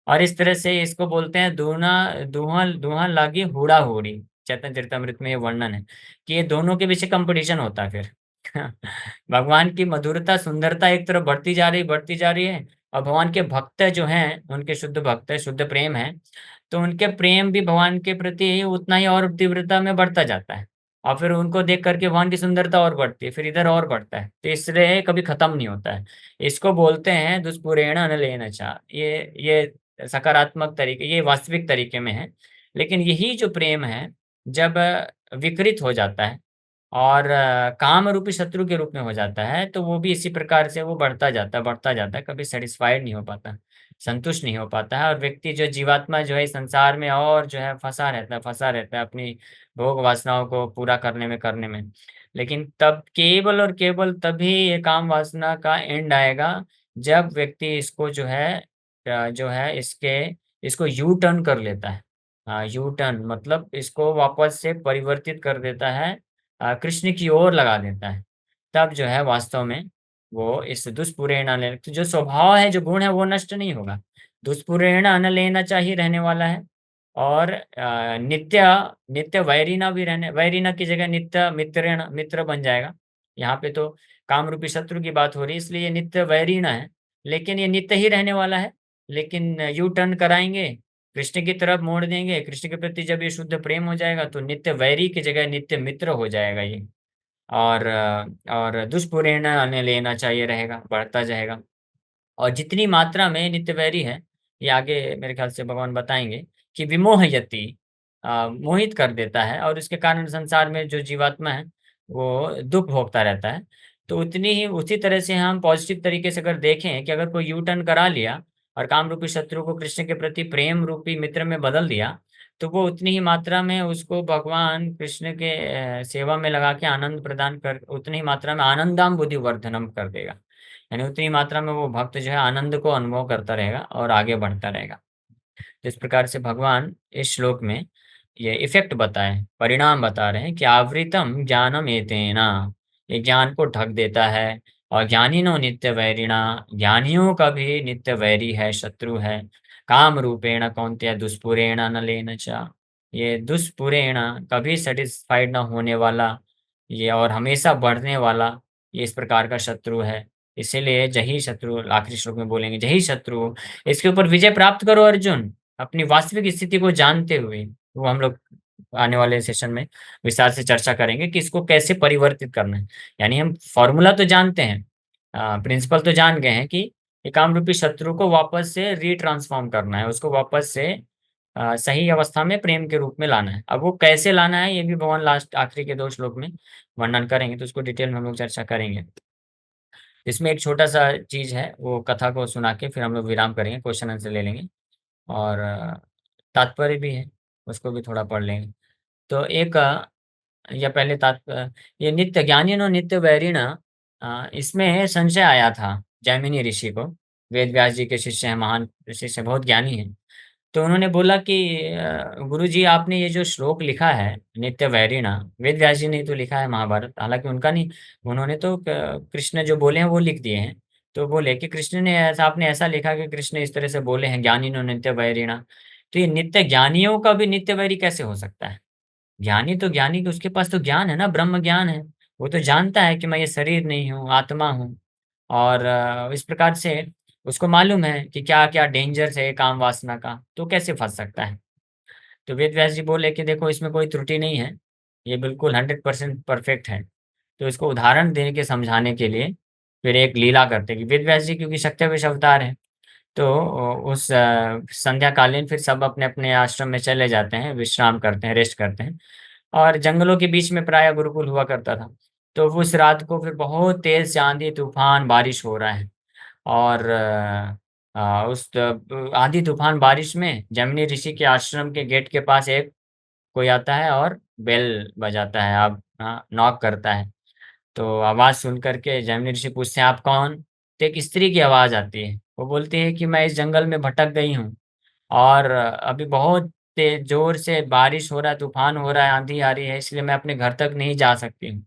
और इस तरह से इसको बोलते हैं दूना दुहा दुहा लागी हुड़ा हुड़ी। चैतन्य चरितमृत में ये वर्णन है कि ये दोनों के पीछे कंपटीशन होता है फिर। भगवान की मधुरता सुंदरता एक तरफ बढ़ती जा रही है, और भगवान के भक्त जो हैं, उनके शुद्ध भक्त है, शुद्ध प्रेम है, तो उनके प्रेम भी भगवान के प्रति उतना ही और तीव्रता में बढ़ता जाता है। और फिर उनको देख करके भगवान की सुंदरता और बढ़ती है, फिर इधर और बढ़ता है, तो इसलिए कभी खत्म नहीं होता है। इसको बोलते हैं दुष्पूरेण अनलेन चा। ये सकारात्मक तरीके, ये वास्तविक तरीके में है। लेकिन यही जो प्रेम है, जब विकृत हो जाता है और काम रूपी शत्रु के रूप में हो जाता है, तो वो भी इसी प्रकार से वो बढ़ता जाता है, कभी सेटिस्फाइड नहीं हो पाता, संतुष्ट नहीं हो पाता है। और व्यक्ति जो जीवात्मा जो है इस संसार में और जो है फंसा रहता है अपनी भोग वासनाओं को पूरा करने में। लेकिन तब केवल और केवल तभी ये काम वासना का एंड आएगा, जब व्यक्ति इसको जो है इसको यू टर्न कर लेता है। हाँ, यू टर्न मतलब इसको वापस से परिवर्तित कर देता है, कृष्ण की ओर लगा देता है। तब जो है वास्तव में वो इस दुष्पूरेण अनलेन, तो जो स्वभाव है, जो गुण है, वो नष्ट नहीं होगा। दुष्पूरेण अनलेना चाहिए रहने वाला है। और नित्य नित्य वैरिणा भी रहने, वैरिणा की जगह नित्य मित्र बन जाएगा। यहाँ पे तो काम रूपी शत्रु की बात हो रही है, इसलिए ये नित्य वैरिणा है। लेकिन ये नित्य ही रहने वाला है। लेकिन यू टर्न कराएंगे, कृष्ण की तरफ मोड़ देंगे, कृष्ण के प्रति जब ये शुद्ध प्रेम हो जाएगा, तो नित्य वैरी की जगह नित्य मित्र हो जाएगा ये। और दुष्पूरेण अन्य लेना चाहिए रहेगा, बढ़ता जाएगा। और जितनी मात्रा में नित्य वैरी है, ये आगे मेरे ख्याल से भगवान बताएंगे कि विमोहयति, मोहित कर देता है, और उसके कारण संसार में जो जीवात्मा है वो दुख भोगता रहता है। तो उतनी ही उसी तरह से हम पॉजिटिव तरीके से अगर देखें कि अगर कोई यू टर्न करा लिया और काम रूपी शत्रु को कृष्ण के प्रति प्रेम रूपी मित्र में बदल दिया, तो वो उतनी ही मात्रा में उसको भगवान कृष्ण के सेवा में लगा के आनंद प्रदान कर, उतनी ही मात्रा में आनंदाम बुद्धि वर्धनम कर देगा। यानी उतनी मात्रा में वो भक्त जो है आनंद को अनुभव करता रहेगा और आगे बढ़ता रहेगा। जिस प्रकार से भगवान इस श्लोक में ये इफेक्ट बताए, परिणाम बता रहे हैं कि आवृतम ज्ञानम एतेना, ये ज्ञान को ढक देता है। और ज्ञानिनो नित्य वैरिणा, ज्ञानियों का भी नित्य वैरी है, शत्रु है। काम रूपेण कौन्तेय दुष्पुरेण न लेन चा, ये दुष्पुरेण कभी सेटिस्फाइड न होने वाला, ये और हमेशा बढ़ने वाला, ये इस प्रकार का शत्रु है। इसीलिए जही शत्रु, आखिरी श्लोक में बोलेंगे, जही शत्रु, इसके ऊपर विजय प्राप्त करो अर्जुन, अपनी वास्तविक स्थिति को जानते हुए। वो हम लोग आने वाले सेशन में विस्तार से चर्चा करेंगे कि इसको कैसे परिवर्तित करना है। यानी हम फॉर्मूला तो जानते हैं, प्रिंसिपल तो जान गए हैं कि ये काम रूपी शत्रु को वापस से रीट्रांसफॉर्म करना है, उसको वापस से सही अवस्था में प्रेम के रूप में लाना है। अब वो कैसे लाना है, ये भी भगवान लास्ट आखिरी के 2 श्लोक में वर्णन करेंगे, तो उसको डिटेल में हम लोग चर्चा करेंगे। इसमें एक छोटा सा चीज है, वो कथा को सुना के फिर हम लोग विराम करेंगे, क्वेश्चन आंसर ले लेंगे। और तात्पर्य भी है, उसको भी थोड़ा पढ़ लेंगे। तो एक या पहले ये नित्य ज्ञानिनो नित्य वैरिण, इसमें संशय आया था जैमिनी ऋषि को। वेद व्यास जी के शिष्य हैं, महान शिष्य, बहुत ज्ञानी हैं। तो उन्होंने बोला कि गुरु जी, आपने ये जो श्लोक लिखा है नित्य वैरिणा, वेद व्यास जी ने ही तो लिखा है महाभारत, हालांकि उनका नहीं, उन्होंने तो कृष्ण जो बोले हैं वो लिख दिए हैं। तो बोले कि कृष्ण ने ऐसा, आपने ऐसा लिखा कि कृष्ण इस तरह से बोले हैं, ज्ञानिनो नित्य वैरिणा। तो ये नित्य ज्ञानियों का भी नित्य वैरी कैसे हो सकता है? ज्ञानी तो ज्ञानी के उसके पास तो ज्ञान है ना, ब्रह्म ज्ञान है। वो तो जानता है कि मैं ये शरीर नहीं हूँ, आत्मा हूँ। और इस प्रकार से उसको मालूम है कि क्या क्या डेंजर्स है काम वासना का, तो कैसे फंस सकता है? तो वेद व्यास जी बोले कि देखो, इसमें कोई त्रुटि नहीं है, ये बिल्कुल 100% परफेक्ट है। तो इसको उदाहरण दे के समझाने के लिए फिर एक लीला करते कि वेद व्यास जी क्योंकि शक्तिविश अवतार है, तो उस संध्या कालीन फिर सब अपने अपने आश्रम में चले जाते हैं, विश्राम करते हैं, रेस्ट करते हैं। और जंगलों के बीच में प्राय गुरुकुल हुआ करता था। तो उस रात को फिर बहुत तेज आंधी तूफान बारिश हो रहा है। और आंधी तूफान बारिश में जमिनी ऋषि के आश्रम के गेट के पास एक कोई आता है और बेल बजाता है, आप नॉक करता है। तो आवाज सुन करके जमिनी ऋषि पूछते हैं, आप कौन? तो एक स्त्री की आवाज आती है, वो बोलती है कि मैं इस जंगल में भटक गई हूँ, और अभी बहुत तेज जोर से बारिश हो रहा है, तूफान हो रहा है, आंधी आ रही है, इसलिए मैं अपने घर तक नहीं जा सकती हूँ।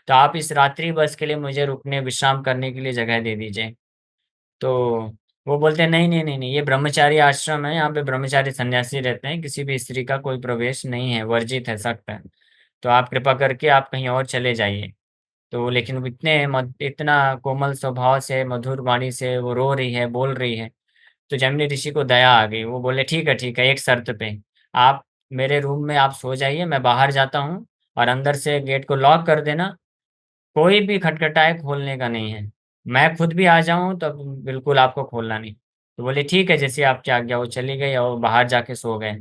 तो आप इस रात्रि बस के लिए मुझे रुकने, विश्राम करने के लिए जगह दे दीजिए। तो वो बोलते हैं नहीं नहीं नहीं नहीं, ये ब्रह्मचारी आश्रम है, यहाँ पे ब्रह्मचारी सन्यासी रहते हैं, किसी भी स्त्री का कोई प्रवेश नहीं है, वर्जित है, सख्त है। तो आप कृपा करके आप कहीं और चले जाइए। तो लेकिन वो इतना कोमल स्वभाव से, मधुर वाणी से वो रो रही है, बोल रही है। तो जमनी ऋषि को दया आ गई, वो बोले ठीक है, एक शर्त पे। आप मेरे रूम में आप सो जाइए, मैं बाहर जाता हूँ, और अंदर से गेट को लॉक कर देना। कोई भी खटखटाए, खोलने का नहीं है। मैं खुद भी आ जाऊं तब बिल्कुल आपको खोलना नहीं। तो बोले ठीक है, जैसे आपकी आज्ञा। वो चली गई और बाहर जाके सो गए।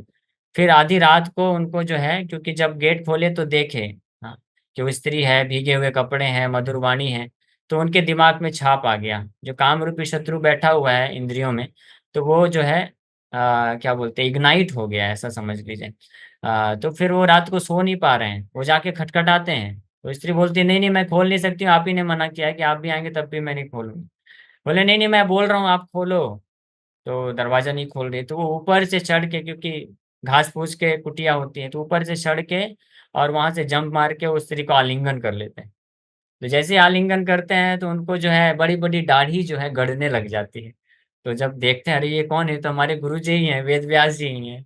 फिर आधी रात को उनको जो है, क्योंकि जब गेट खोले तो देखे, हाँ, कि वो स्त्री है, भीगे हुए कपड़े हैं, मधुरवाणी है। तो उनके दिमाग में छाप आ गया, जो काम रूपी शत्रु बैठा हुआ है इंद्रियों में। तो वो जो है क्या बोलते हैं, इग्नाइट हो गया, ऐसा समझ लीजिए। तो फिर वो रात को सो नहीं पा रहे हैं, वो जाके खटखटाते हैं। तो स्त्री बोलती है नहीं नहीं, मैं खोल नहीं सकती हूँ, आप ही ने मना किया है कि आप भी आएंगे तब भी मैं नहीं खोलूंगी। बोले नहीं नहीं, मैं बोल रहा हूँ आप खोलो। तो दरवाजा नहीं खोल रही, तो वो ऊपर से चढ़ के, क्योंकि घास फूस के कुटिया होती है, तो ऊपर से चढ़ के और वहां से जंप मार के उस स्त्री को आलिंगन कर लेते हैं। तो जैसे ही आलिंगन करते हैं तो उनको जो है बड़ी बड़ी दाढ़ी जो है गड़ने लग जाती है। तो जब देखते हैं, अरे ये कौन है, तो हमारे गुरु जी ही हैं, वेद व्यास जी ही हैं।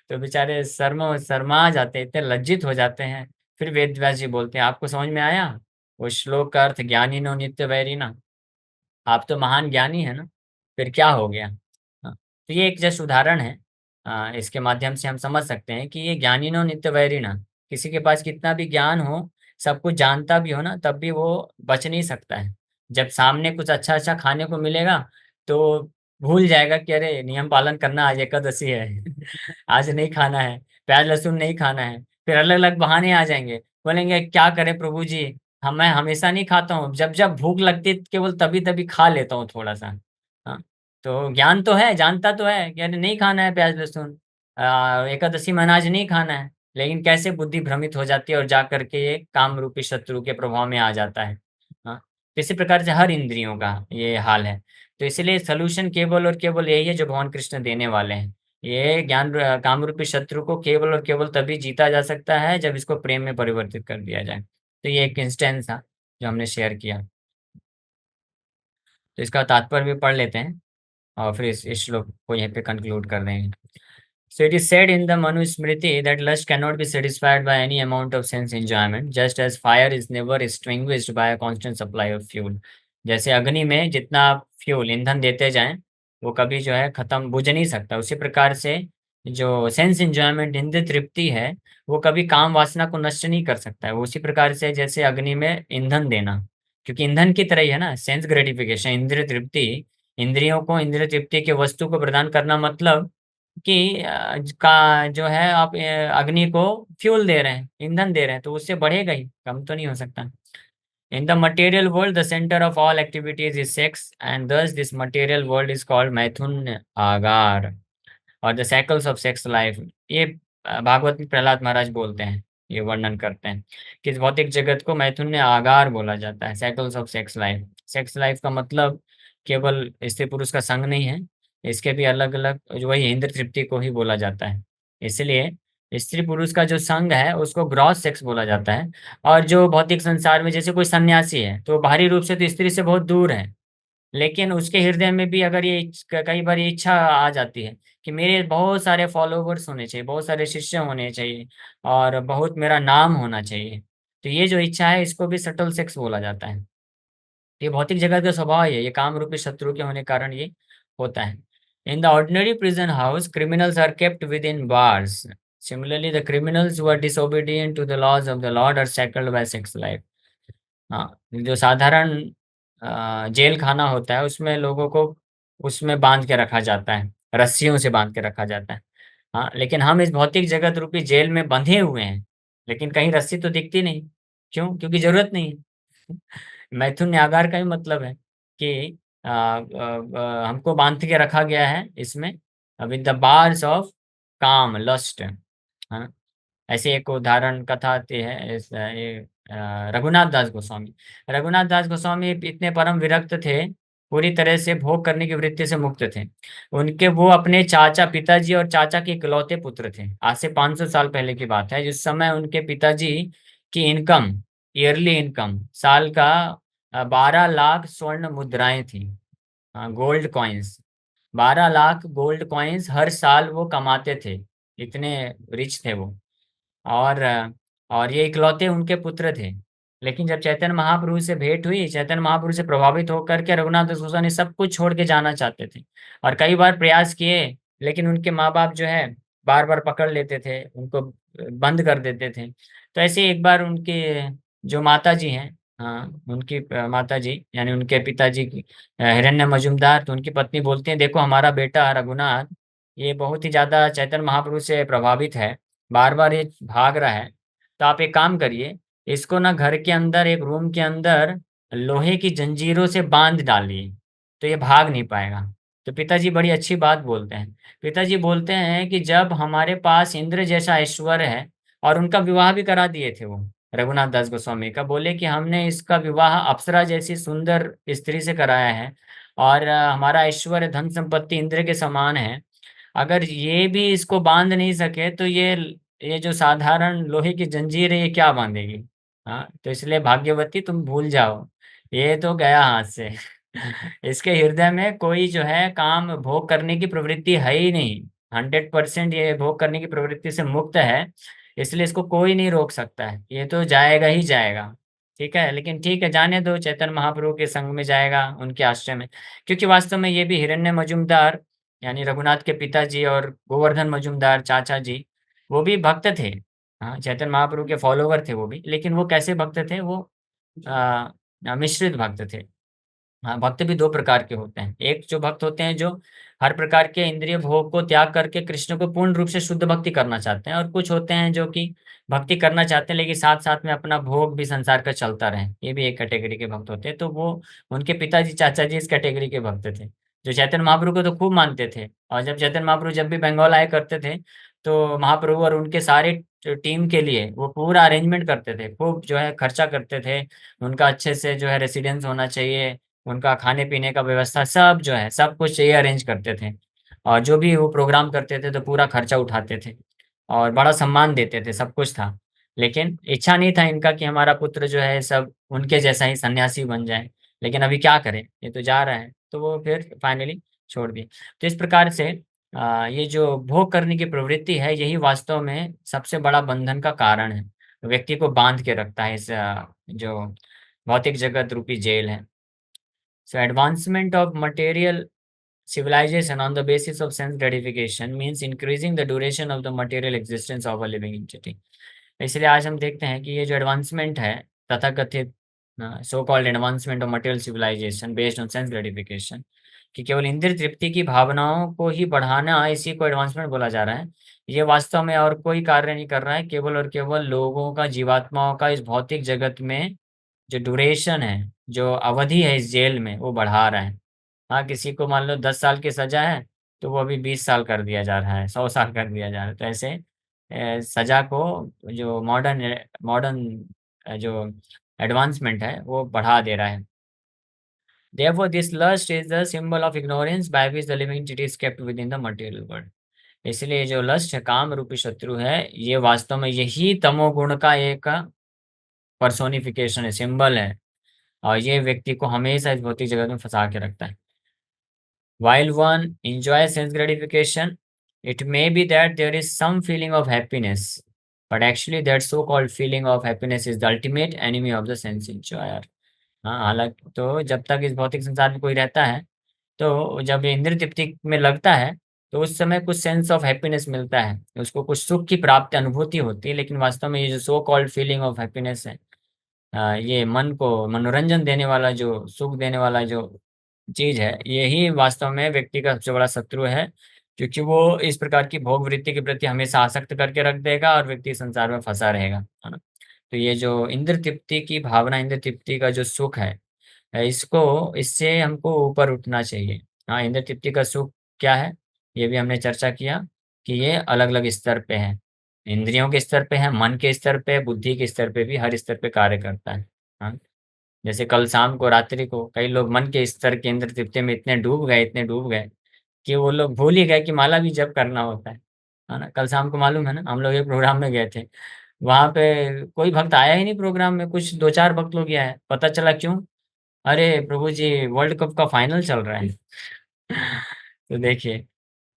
तो बेचारे शर्मा जाते हैं, इतने लज्जित हो जाते हैं। फिर वेद व्यास जी बोलते हैं, आपको समझ में आया वो श्लोक का अर्थ, ज्ञानी नो नित्य वैरी ना। आप तो महान ज्ञानी है ना, फिर क्या हो गया। हाँ, तो ये एक जस्ट उदाहरण है। इसके माध्यम से हम समझ सकते हैं कि ये ज्ञानिनो नित्य वैरिणा, किसी के पास कितना भी ज्ञान हो, सब कुछ जानता भी हो ना, तब भी वो बच नहीं सकता है। जब सामने कुछ अच्छा अच्छा खाने को मिलेगा, तो भूल जाएगा कि अरे नियम पालन करना, आज एकादशी है। आज नहीं खाना है, प्याज लहसुन नहीं खाना है। फिर अलग अलग बहाने आ जाएंगे, बोलेंगे क्या करें प्रभु जी, मैं हमेशा नहीं खाता हूँ, जब जब भूख लगती है केवल तभी तभी खा लेता हूँ थोड़ा सा। हाँ, तो ज्ञान तो है, जानता तो है कि अरे नहीं खाना है प्याज लहसुन, एकादशी में अनाज नहीं खाना है। लेकिन कैसे बुद्धि भ्रमित हो जाती है और जा करके ये काम रूपी शत्रु के प्रभाव में आ जाता है। हाँ, तो इसी प्रकार से हर इंद्रियों का ये हाल है। तो इसलिए सोल्यूशन केवल और केवल यही है जो भगवान कृष्ण देने वाले हैं। ये काम रूपी शत्रु को केवल और केवल तभी जीता जा सकता है जब इसको प्रेम में परिवर्तित कर दिया जाए। तो ये एक इंस्टेंस था जो हमने शेयर किया। तो इसका तात्पर्य भी पढ़ लेते हैं और फिर इस श्लोक को यहीं पे कंक्लूड कर देंगे। So it is said in the Manusmriti that lust cannot be satisfied by any amount of sense enjoyment, just as fire is never extinguished by a constant supply of fuel. जैसे अग्नि में जितना fuel ईंधन देते जाएं, वो कभी जो है खत्म बुझ नहीं सकता, उसी प्रकार से जो सेंस एंजॉयमेंट, इंद्रिय तृप्ति है, वो कभी काम वासना को नष्ट नहीं कर सकता है। वो उसी प्रकार से जैसे अग्नि में ईंधन देना, क्योंकि ईंधन की तरह ही है ना, सेंस ग्रेटिफिकेशन, इंद्रिय तृप्ति। इंद्रियों को इंद्रिय तृप्ति के वस्तु को प्रदान करना, मतलब कि का जो है आप अग्नि को फ्यूल दे रहे हैं, ईंधन दे रहे हैं, तो उससे बढ़ेगा ही, कम तो नहीं हो सकता। In the material world the centre of all activities is sex, and thus this material world is called मैथुन आगार, और the cycles of sex life. ये भागवत में प्रहलाद महाराज बोलते हैं, ये वर्णन करते हैं कि इस भौतिक जगत को मैथुन्य आगार बोला जाता है, cycles of sex life. Sex life का मतलब केवल स्त्री पुरुष का संग नहीं है, इसके भी अलग अलग, वही इंद्र तृप्ति को ही बोला जाता है। इसलिए स्त्री पुरुष का जो संग है उसको ग्रॉस सेक्स बोला जाता है। और जो भौतिक संसार में जैसे कोई सन्यासी है, तो बाहरी रूप से तो स्त्री से बहुत दूर है, लेकिन उसके हृदय में भी अगर कई बार ये इच्छा आ जाती है कि मेरे बहुत सारे फॉलोवर्स होने चाहिए, बहुत सारे शिष्य होने चाहिए, और बहुत मेरा नाम होना चाहिए, तो ये जो इच्छा है इसको भी सटल सेक्स बोला जाता है। ये भौतिक जगत का स्वभाव है, ये काम रूपी शत्रु के होने के कारण ये होता है। In the ordinary prison house criminals are kept with in bars, similarly the criminals who are disobedient to the laws of the Lord are shackled by sex life. हाँ, जो साधारण जेल खाना होता है उसमें लोगों को उसमें बांध के रखा जाता है, रस्सियों से बांध के रखा जाता है। हाँ, लेकिन हम इस भौतिक जगत रूपी जेल में बंधे हुए हैं, लेकिन कहीं रस्सी तो दिखती नहीं। क्यों? क्योंकि जरूरत नहीं है। मैथुन न्यागार का ही मतलब है कि हमको बांध के रखा गया है इसमें, विद द बार्स ऑफ काम लस्ट। हाँ, ऐसे एक उदाहरण कथा आती है रघुनाथ दास गोस्वामी। रघुनाथ दास गोस्वामी इतने परम विरक्त थे, पूरी तरह से भोग करने की वृत्ति से मुक्त थे। उनके वो अपने चाचा, पिताजी और चाचा के इकलौते पुत्र थे। आज से 500 साल पहले की बात है, जिस समय उनके पिताजी की इनकम, ईयरली इनकम साल का 12 लाख स्वर्ण मुद्राएं थी, gold coins. 12 lakh gold coins हर साल वो कमाते थे, इतने रिच थे वो। और और ये इकलौते उनके पुत्र थे। लेकिन जब चैतन्य महाप्रभु से भेंट हुई, चैतन्य महाप्रभु से प्रभावित होकर के रघुनाथ दास गोस्वामी सब कुछ छोड़ के जाना चाहते थे, और कई बार प्रयास किए, लेकिन उनके माँ बाप जो है बार बार पकड़ लेते थे उनको, बंद कर देते थे। तो ऐसे एक बार उनके जो माता जी हैं, हाँ उनकी माता जी यानी उनके पिताजी की, हिरण्य मजूमदार, तो उनकी पत्नी बोलती हैं, देखो हमारा बेटा रघुनाथ ये बहुत ही ज्यादा चैतन्य महाप्रभु से प्रभावित है, बार बार ये भाग रहा है। तो आप एक काम करिए, इसको ना घर के अंदर एक रूम के अंदर लोहे की जंजीरों से बांध डालिए, तो ये भाग नहीं पाएगा। तो पिताजी बड़ी अच्छी बात बोलते हैं। पिताजी बोलते हैं कि जब हमारे पास इंद्र जैसा ऐश्वर्य है, और उनका विवाह भी करा दिए थे वो रघुनाथ दास गोस्वामी का, बोले कि हमने इसका विवाह अप्सरा जैसी सुंदर स्त्री से कराया है, और हमारा ऐश्वर्य धन संपत्ति इंद्र के समान है, अगर ये भी इसको बांध नहीं सके तो ये जो साधारण लोहे की जंजीर है ये क्या बांधेगी। हाँ, तो इसलिए भाग्यवती तुम भूल जाओ, ये तो गया हाथ से। इसके हृदय में कोई जो है काम भोग करने की प्रवृत्ति है ही नहीं, 100% ये भोग करने की प्रवृत्ति से मुक्त है, इसलिए इसको कोई नहीं रोक सकता है, ये तो जाएगा ही जाएगा। ठीक है, लेकिन ठीक है, जाने दो, चैतन्य महाप्रभु के संग में जाएगा, उनके आश्रय में। क्योंकि वास्तव में ये भी हिरण्य मजूमदार यानी रघुनाथ के पिताजी और गोवर्धन मजूमदार चाचा जी, वो भी भक्त थे। हाँ, चैतन्य महाप्रभु के फॉलोवर थे वो भी, लेकिन वो कैसे भक्त थे, वो मिश्रित भक्त थे। हाँ, भक्त भी दो प्रकार के होते हैं, एक जो भक्त होते हैं जो हर प्रकार के इंद्रिय भोग को त्याग करके कृष्ण को पूर्ण रूप से शुद्ध भक्ति करना चाहते हैं, और कुछ होते हैं जो कि भक्ति करना चाहते हैं लेकिन साथ साथ में अपना भोग भी संसार का चलता रहे, ये भी एक कैटेगरी के भक्त होते हैं। तो वो उनके पिताजी चाचा जी इस कैटेगरी के भक्त थे, जो चैतन्य महाप्रभु को तो खूब मानते थे। और जब चैतन्य महाप्रभु जब भी बंगाल आया करते थे, तो महाप्रभु और उनके सारे टीम के लिए वो पूरा अरेंजमेंट करते थे, खूब जो है खर्चा करते थे, उनका अच्छे से जो है रेसिडेंस होना चाहिए, उनका खाने पीने का व्यवस्था सब जो है सब कुछ ये अरेंज करते थे। और जो भी वो प्रोग्राम करते थे तो पूरा खर्चा उठाते थे, और बड़ा सम्मान देते थे, सब कुछ था। लेकिन इच्छा नहीं था इनका कि हमारा पुत्र जो है सब उनके जैसा ही सन्यासी बन जाए। लेकिन अभी क्या करें, ये तो जा रहा है, तो वो फिर फाइनली छोड़ दिए। तो इस प्रकार से ये जो भोग करने की प्रवृत्ति है, यही वास्तव में सबसे बड़ा बंधन का कारण है, व्यक्ति को बांध के रखता है इस जो भौतिक जगत रूपी जेल है। So advancement of material civilization on the basis of sense gratification means increasing the duration of the material existence of a living entity. इसलिए आज हम देखते हैं कि ये जो एडवांसमेंट है, तथाकथित so called advancement of material civilisation based on sense gratification, कि केवल इंद्रिय तृप्ति की भावनाओं को ही बढ़ाना, इसी को एडवांसमेंट बोला जा रहा है। ये वास्तव में और कोई कार्य नहीं कर रहा है, केवल और केवल लोगों का, जीवात्माओं का इस भौतिक जगत में जो ड्यूरेशन है, जो अवधि है इस जेल में, वो बढ़ा रहा है। हाँ, किसी को मान लो 10 साल की सजा है, तो वो अभी 20 साल कर दिया जा रहा है, 100 साल कर दिया जा रहा है। तो ऐसे सजा को जो मॉडर्न मॉडर्न जो एडवांसमेंट है वो बढ़ा दे रहा है। Therefore, this lust is the symbol of ignorance by which the living entity is kept within the material world. इसलिए जो लस्ट है, काम रूपी शत्रु है, ये वास्तव में यही तमोगुण का एक पर्सोनिफिकेशन है, सिंबल है, और ये व्यक्ति को हमेशा इस भौतिक जगत में फंसा के रखता है। While one enjoys sense gratification, it may be that there is some feeling of happiness, but actually that so-called feeling of happiness is the ultimate enemy of the sense enjoyer. हाँ, हालांकि तो जब तक इस भौतिक संसार में कोई रहता है, तो जब ये इंद्रिय तृप्ति में लगता है, तो उस समय कुछ सेंस ऑफ हैप्पीनेस मिलता है, उसको कुछ सुख की प्राप्ति अनुभूति होती है। लेकिन वास्तव में ये जो so called feeling of happiness है, ये मन को मनोरंजन देने वाला, जो सुख देने वाला जो चीज है, यही वास्तव में व्यक्ति का सबसे बड़ा शत्रु है, क्योंकि वो इस प्रकार की भोग वृत्ति के प्रति हमेशा आसक्त करके रख देगा, और व्यक्ति संसार में फंसा रहेगा, है ना। तो ये जो इंद्र तृप्ति की भावना, इंद्र तृप्ति का जो सुख है, इसको इससे हमको ऊपर उठना चाहिए। हाँ, इंद्र तृप्ति का सुख क्या है, ये भी हमने चर्चा किया कि ये अलग अलग स्तर पे है, इंद्रियों के स्तर पे है, मन के स्तर पे, बुद्धि के स्तर पे भी, हर स्तर पे कार्य करता है। हाँ, जैसे कल शाम को, रात्रि को, कई लोग मन के स्तर के इंद्र तृप्ति में इतने डूब गए, इतने डूब गए कि वो लोग भूल ही गए कि माला भी जप करना होता है ना। कल शाम को मालूम है ना, हम लोग एक प्रोग्राम में गए थे, वहां पे कोई भक्त आया ही नहीं प्रोग्राम में, कुछ दो चार भक्त लोग ही आए, पता चला क्यों, अरे प्रभु जी वर्ल्ड कप का फाइनल चल रहा है। तो देखिए,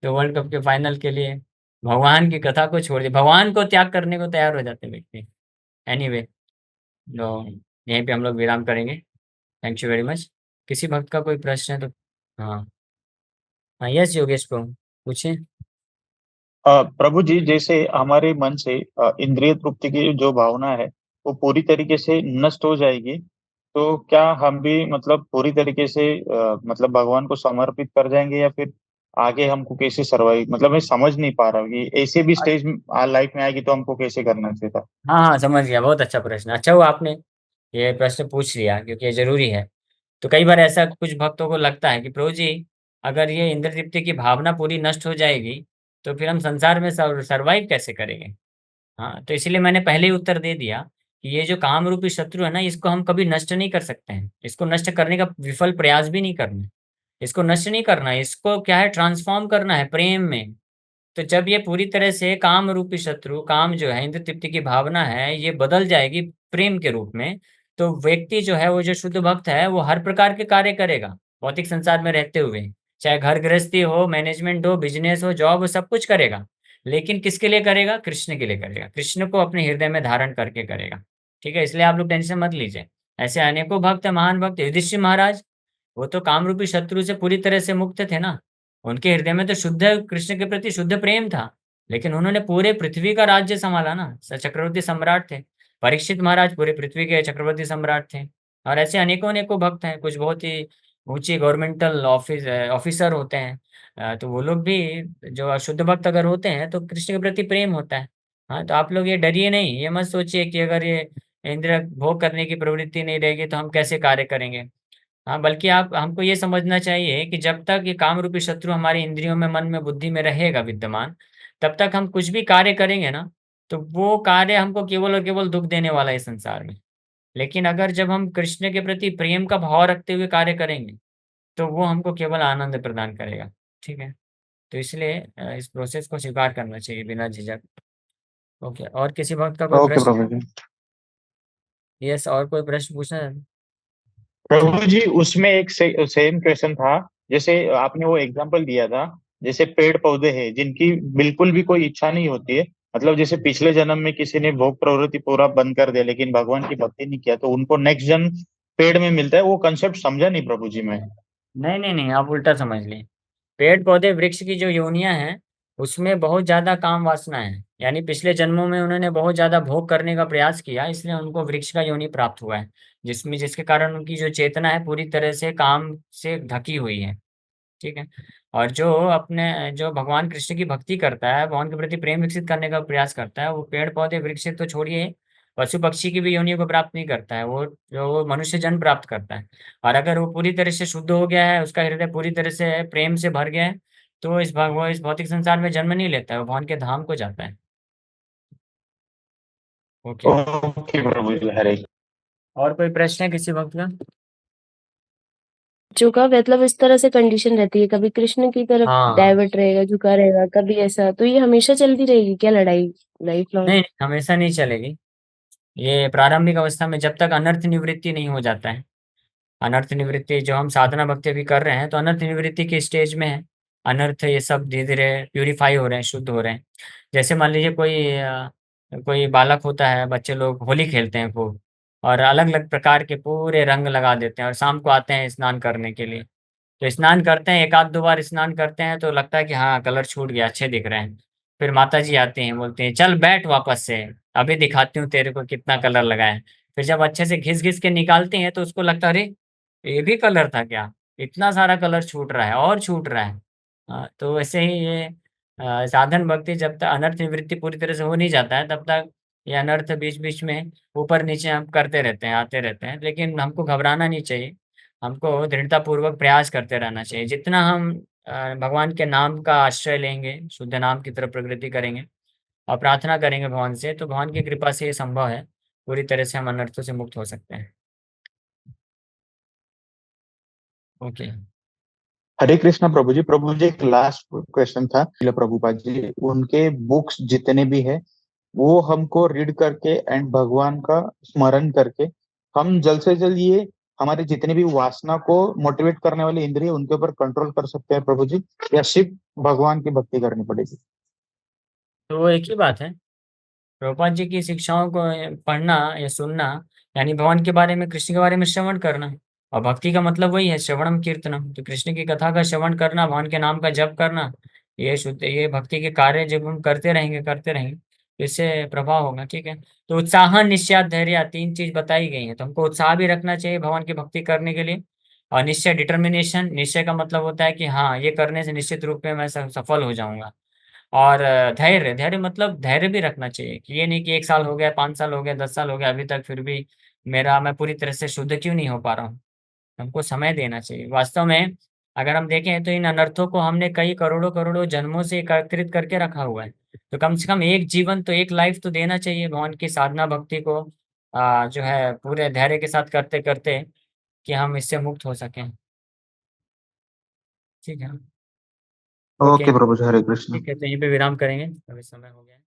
तो वर्ल्ड कप के फाइनल के लिए भगवान की कथा को छोड़ दिए, भगवान को त्याग करने को तैयार हो जाते हैं व्यक्ति। एनीवे, तो यहीं पे हम लोग विराम करेंगे। Thank you very much. किसी भक्त का कोई प्रश्न है तो? हाँ, हाँ, यस योगेश प्रभु, पूछिए। प्रभु जी, जैसे हमारे मन से इंद्रिय तृप्ति की जो भावना है वो पूरी तरीके से नष्ट हो जाएगी, तो क्या हम भी मतलब पूरी तरीके से मतलब भगवान को समर्पित कर जाएंगे, या फिर आगे हमको कैसे सरवाइव, मतलब मैं समझ नहीं पा रहा हूँ कि ऐसे भी स्टेज लाइफ में आएगी तो हमको कैसे करना चाहिए था। हाँ, हाँ, समझ गया, बहुत अच्छा प्रश्न। अच्छा हुआ आपने ये प्रश्न पूछ लिया, क्योंकि ये जरूरी है। तो कई बार ऐसा कुछ भक्तों को लगता है कि प्रभु जी, अगर ये इंद्र तृप्ति की भावना पूरी नष्ट हो जाएगी, तो फिर हम संसार में सरवाइव कैसे करेंगे? हाँ, तो इसलिए मैंने पहले ही उत्तर दे दिया कि ये जो काम रूपी शत्रु है ना, इसको हम कभी नष्ट नहीं कर सकते हैं, इसको नष्ट करने का विफल प्रयास भी नहीं करना है। इसको नष्ट नहीं करना है, इसको क्या है, ट्रांसफॉर्म करना है प्रेम में। तो जब ये पूरी तरह से काम रूपी शत्रु, काम जो है इंद्र तृप्ति की भावना है, ये बदल जाएगी प्रेम के रूप में, तो व्यक्ति जो है, वो जो शुद्ध भक्त है, वो हर प्रकार के कार्य करेगा भौतिक संसार में रहते हुए। चाहे घर गृहस्थी हो, मैनेजमेंट हो, बिजनेस हो, जॉब हो, सब कुछ करेगा। लेकिन किसके लिए करेगा? कृष्ण के लिए करेगा, कृष्ण को अपने हृदय में धारण करके करेगा। ठीक है, इसलिए आप लोग टेंशन मत लीजिए। ऐसे अनेकों भक्त है, महान भक्त, युधिष्ठिर महाराज, वो तो कामरूपी शत्रु से पूरी तरह से मुक्त थे ना। उनके हृदय में तो शुद्ध कृष्ण के प्रति शुद्ध प्रेम था। लेकिन उन्होंने पूरे पृथ्वी का राज्य संभाला ना, चक्रवर्ती सम्राट थे। परीक्षित महाराज पूरे पृथ्वी के चक्रवर्ती सम्राट थे। और ऐसे अनेकों अनेकों भक्त हैं, कुछ बहुत ही ऊंची गवर्नमेंटल ऑफिसर होते हैं। तो वो लोग भी, जो अशुद्ध भक्त अगर होते हैं, तो कृष्ण के प्रति प्रेम होता है। हाँ, तो आप लोग ये डरिए नहीं, ये मत सोचिए कि अगर ये इंद्र भोग करने की प्रवृत्ति नहीं रहेगी तो हम कैसे कार्य करेंगे। हाँ, बल्कि आप हमको ये समझना चाहिए कि जब तक ये काम रूपी शत्रु हमारी इंद्रियों में, मन में, बुद्धि में रहेगा विद्यमान, तब तक हम कुछ भी कार्य करेंगे ना, तो वो कार्य हमको केवल और केवल दुख देने वाला है संसार में। लेकिन अगर जब हम कृष्ण के प्रति प्रेम का भाव रखते हुए कार्य करेंगे, तो वो हमको केवल आनंद प्रदान करेगा। ठीक है, तो इसलिए इस प्रोसेस को स्वीकार करना चाहिए बिना झिझक। ओके, और किसी भक्त का कोई ओके प्रश्न? प्रभु जी। यस, और कोई प्रश्न पूछना है? प्रभु जी, उसमें एक सेम क्वेश्चन था। जैसे आपने वो एग्जांपल दिया था, जैसे पेड़ पौधे हैं जिनकी बिल्कुल भी कोई इच्छा नहीं होती है, मतलब जैसे पिछले जन्म में किसी ने भोग प्रवृत्ति पूरा बंद कर दिया लेकिन भगवान की भक्ति नहीं किया, तो उनको नेक्स्ट जन्म पेड़ में मिलता है। वो कंसेप्ट समझा नहीं प्रभु जी मैं। नहीं, नहीं, नहीं, आप उल्टा समझ लिए। पेड़ पौधे वृक्ष की जो योनियां हैं, उसमें बहुत ज्यादा काम वासना है, यानी पिछले जन्मों में उन्होंने बहुत ज्यादा भोग करने का प्रयास किया, इसलिए उनको वृक्ष का योनि प्राप्त हुआ है। जिसके कारण उनकी जो चेतना है पूरी तरह से काम से ढकी हुई है। ठीक है। और जो भगवान कृष्ण की भक्ति करता है, भगवान के प्रति प्रेम विकसित करने का प्रयास करता है, वो पेड़ पौधे वृक्ष तो छोड़िए, पशु पक्षी की भी योनियों को प्राप्त नहीं करता है, वो मनुष्य जन्म प्राप्त करता है। और अगर वो पूरी तरह से शुद्ध हो गया है, उसका हृदय पूरी तरह से प्रेम से भर गया है, तो वो इस भौतिक संसार में जन्म नहीं लेता है, वो भगवान के धाम को जाता है। ओके। ओके प्रभु जी, हरे। और कोई प्रश्न है किसी भक्त का? बच्चों का मतलब इस तरह से कंडीशन रहती है, कभी कृष्ण की तरफ हाँ। डाइवर्ट रहेगा, झुका रहेगा, कभी ऐसा, तो ये हमेशा चलती रहेगी क्या लड़ाई, लाइफ लॉन्ग? नहीं, हमेशा नहीं चलेगी। ये प्रारंभिक अवस्था में, जब तक अनर्थ निवृत्ति नहीं हो जाता है। अनर्थ निवृत्ति जो हम साधना भक्ति भी कर रहे हैं, तो अनर्थ निवृत्ति के स्टेज में है। अनर्थ ये सब धीरे धीरे प्यूरिफाई हो रहे हैं, शुद्ध हो रहे हैं। जैसे मान लीजिए कोई बालक होता है, बच्चे लोग होली खेलते हैं खूब, और अलग अलग प्रकार के पूरे रंग लगा देते हैं, और शाम को आते हैं स्नान करने के लिए। तो स्नान करते हैं, एक आध दो बार स्नान करते हैं, तो लगता है कि हाँ, कलर छूट गया, अच्छे दिख रहे हैं। फिर माता जी आती हैं, बोलते हैं चल बैठ वापस से, अभी दिखाती हूँ तेरे को कितना कलर लगा है। फिर जब अच्छे से घिस घिस के निकालते हैं, तो उसको लगता है अरे, ये भी कलर था क्या, इतना सारा कलर छूट रहा है और छूट रहा है। तो वैसे ही ये साधन भक्ति, जब तक अनर्थ निवृत्ति पूरी तरह से हो नहीं जाता है, तब तक ये अनर्थ बीच बीच में ऊपर नीचे हम करते रहते हैं, आते रहते हैं। लेकिन हमको घबराना नहीं चाहिए, हमको दृढ़ता पूर्वक प्रयास करते रहना चाहिए। जितना हम भगवान के नाम का आश्रय लेंगे, शुद्ध नाम की तरफ प्रगति करेंगे और प्रार्थना करेंगे भगवान से, तो भगवान की कृपा से ये संभव है, पूरी तरह से हम अनर्थों से मुक्त हो सकते हैं। ओके। हरे कृष्णा प्रभु जी। प्रभु जी, एक लास्ट क्वेश्चन था। प्रभुपाद जी, उनके बुक्स जितने भी है वो हमको रीड करके एंड भगवान का स्मरण करके हम जल्द से जल्द ये हमारी जितनी भी वासना को मोटिवेट करने वाली इंद्रिय उनके ऊपर कंट्रोल कर सकते हैं प्रभु जी, या सिर्फ भगवान की भक्ति करनी पड़ेगी? तो वो एक ही बात है। प्रभुपाद जी की शिक्षाओं को पढ़ना या सुनना यानी भगवान के बारे में, कृष्ण के बारे में श्रवण करना। और भक्ति का मतलब वही है, श्रवणम कीर्तनम। तो कृष्ण की कथा का श्रवण करना, भगवान के नाम का जप करना, ये शुद्ध, ये भक्ति के कार्य जब हम करते रहेंगे तो इससे प्रभाव होगा। ठीक है। तो उत्साह, निश्चय, धैर्य, तीन चीज बताई गई है। तो हमको उत्साह भी रखना चाहिए भगवान की भक्ति करने के लिए। और निश्चय, डिटर्मिनेशन। निश्चय का मतलब होता है कि हाँ, ये करने से निश्चित रूप में मैं सफल हो जाऊंगा। और धैर्य, धैर्य मतलब धैर्य भी रखना चाहिए कि ये नहीं कि 1 साल हो गया, 5 साल हो गया, 10 साल हो गया, अभी तक फिर भी मैं पूरी तरह से शुद्ध क्यों नहीं हो पा रहा हूँ। हमको समय देना चाहिए। वास्तव में अगर हम देखें तो इन अनर्थों को हमने कई करोड़ों करोड़ों जन्मों से एकत्रित करके रखा हुआ है। तो कम से कम एक जीवन तो, एक लाइफ तो देना चाहिए भगवान की साधना भक्ति को, जो है पूरे धैर्य के साथ करते करते, कि हम इससे मुक्त हो सकें। ठीक है। ओके। ओके प्रभु जी, हरे कृष्ण। ठीक है, तो यहीं पे विराम करेंगे, अभी समय हो गया है।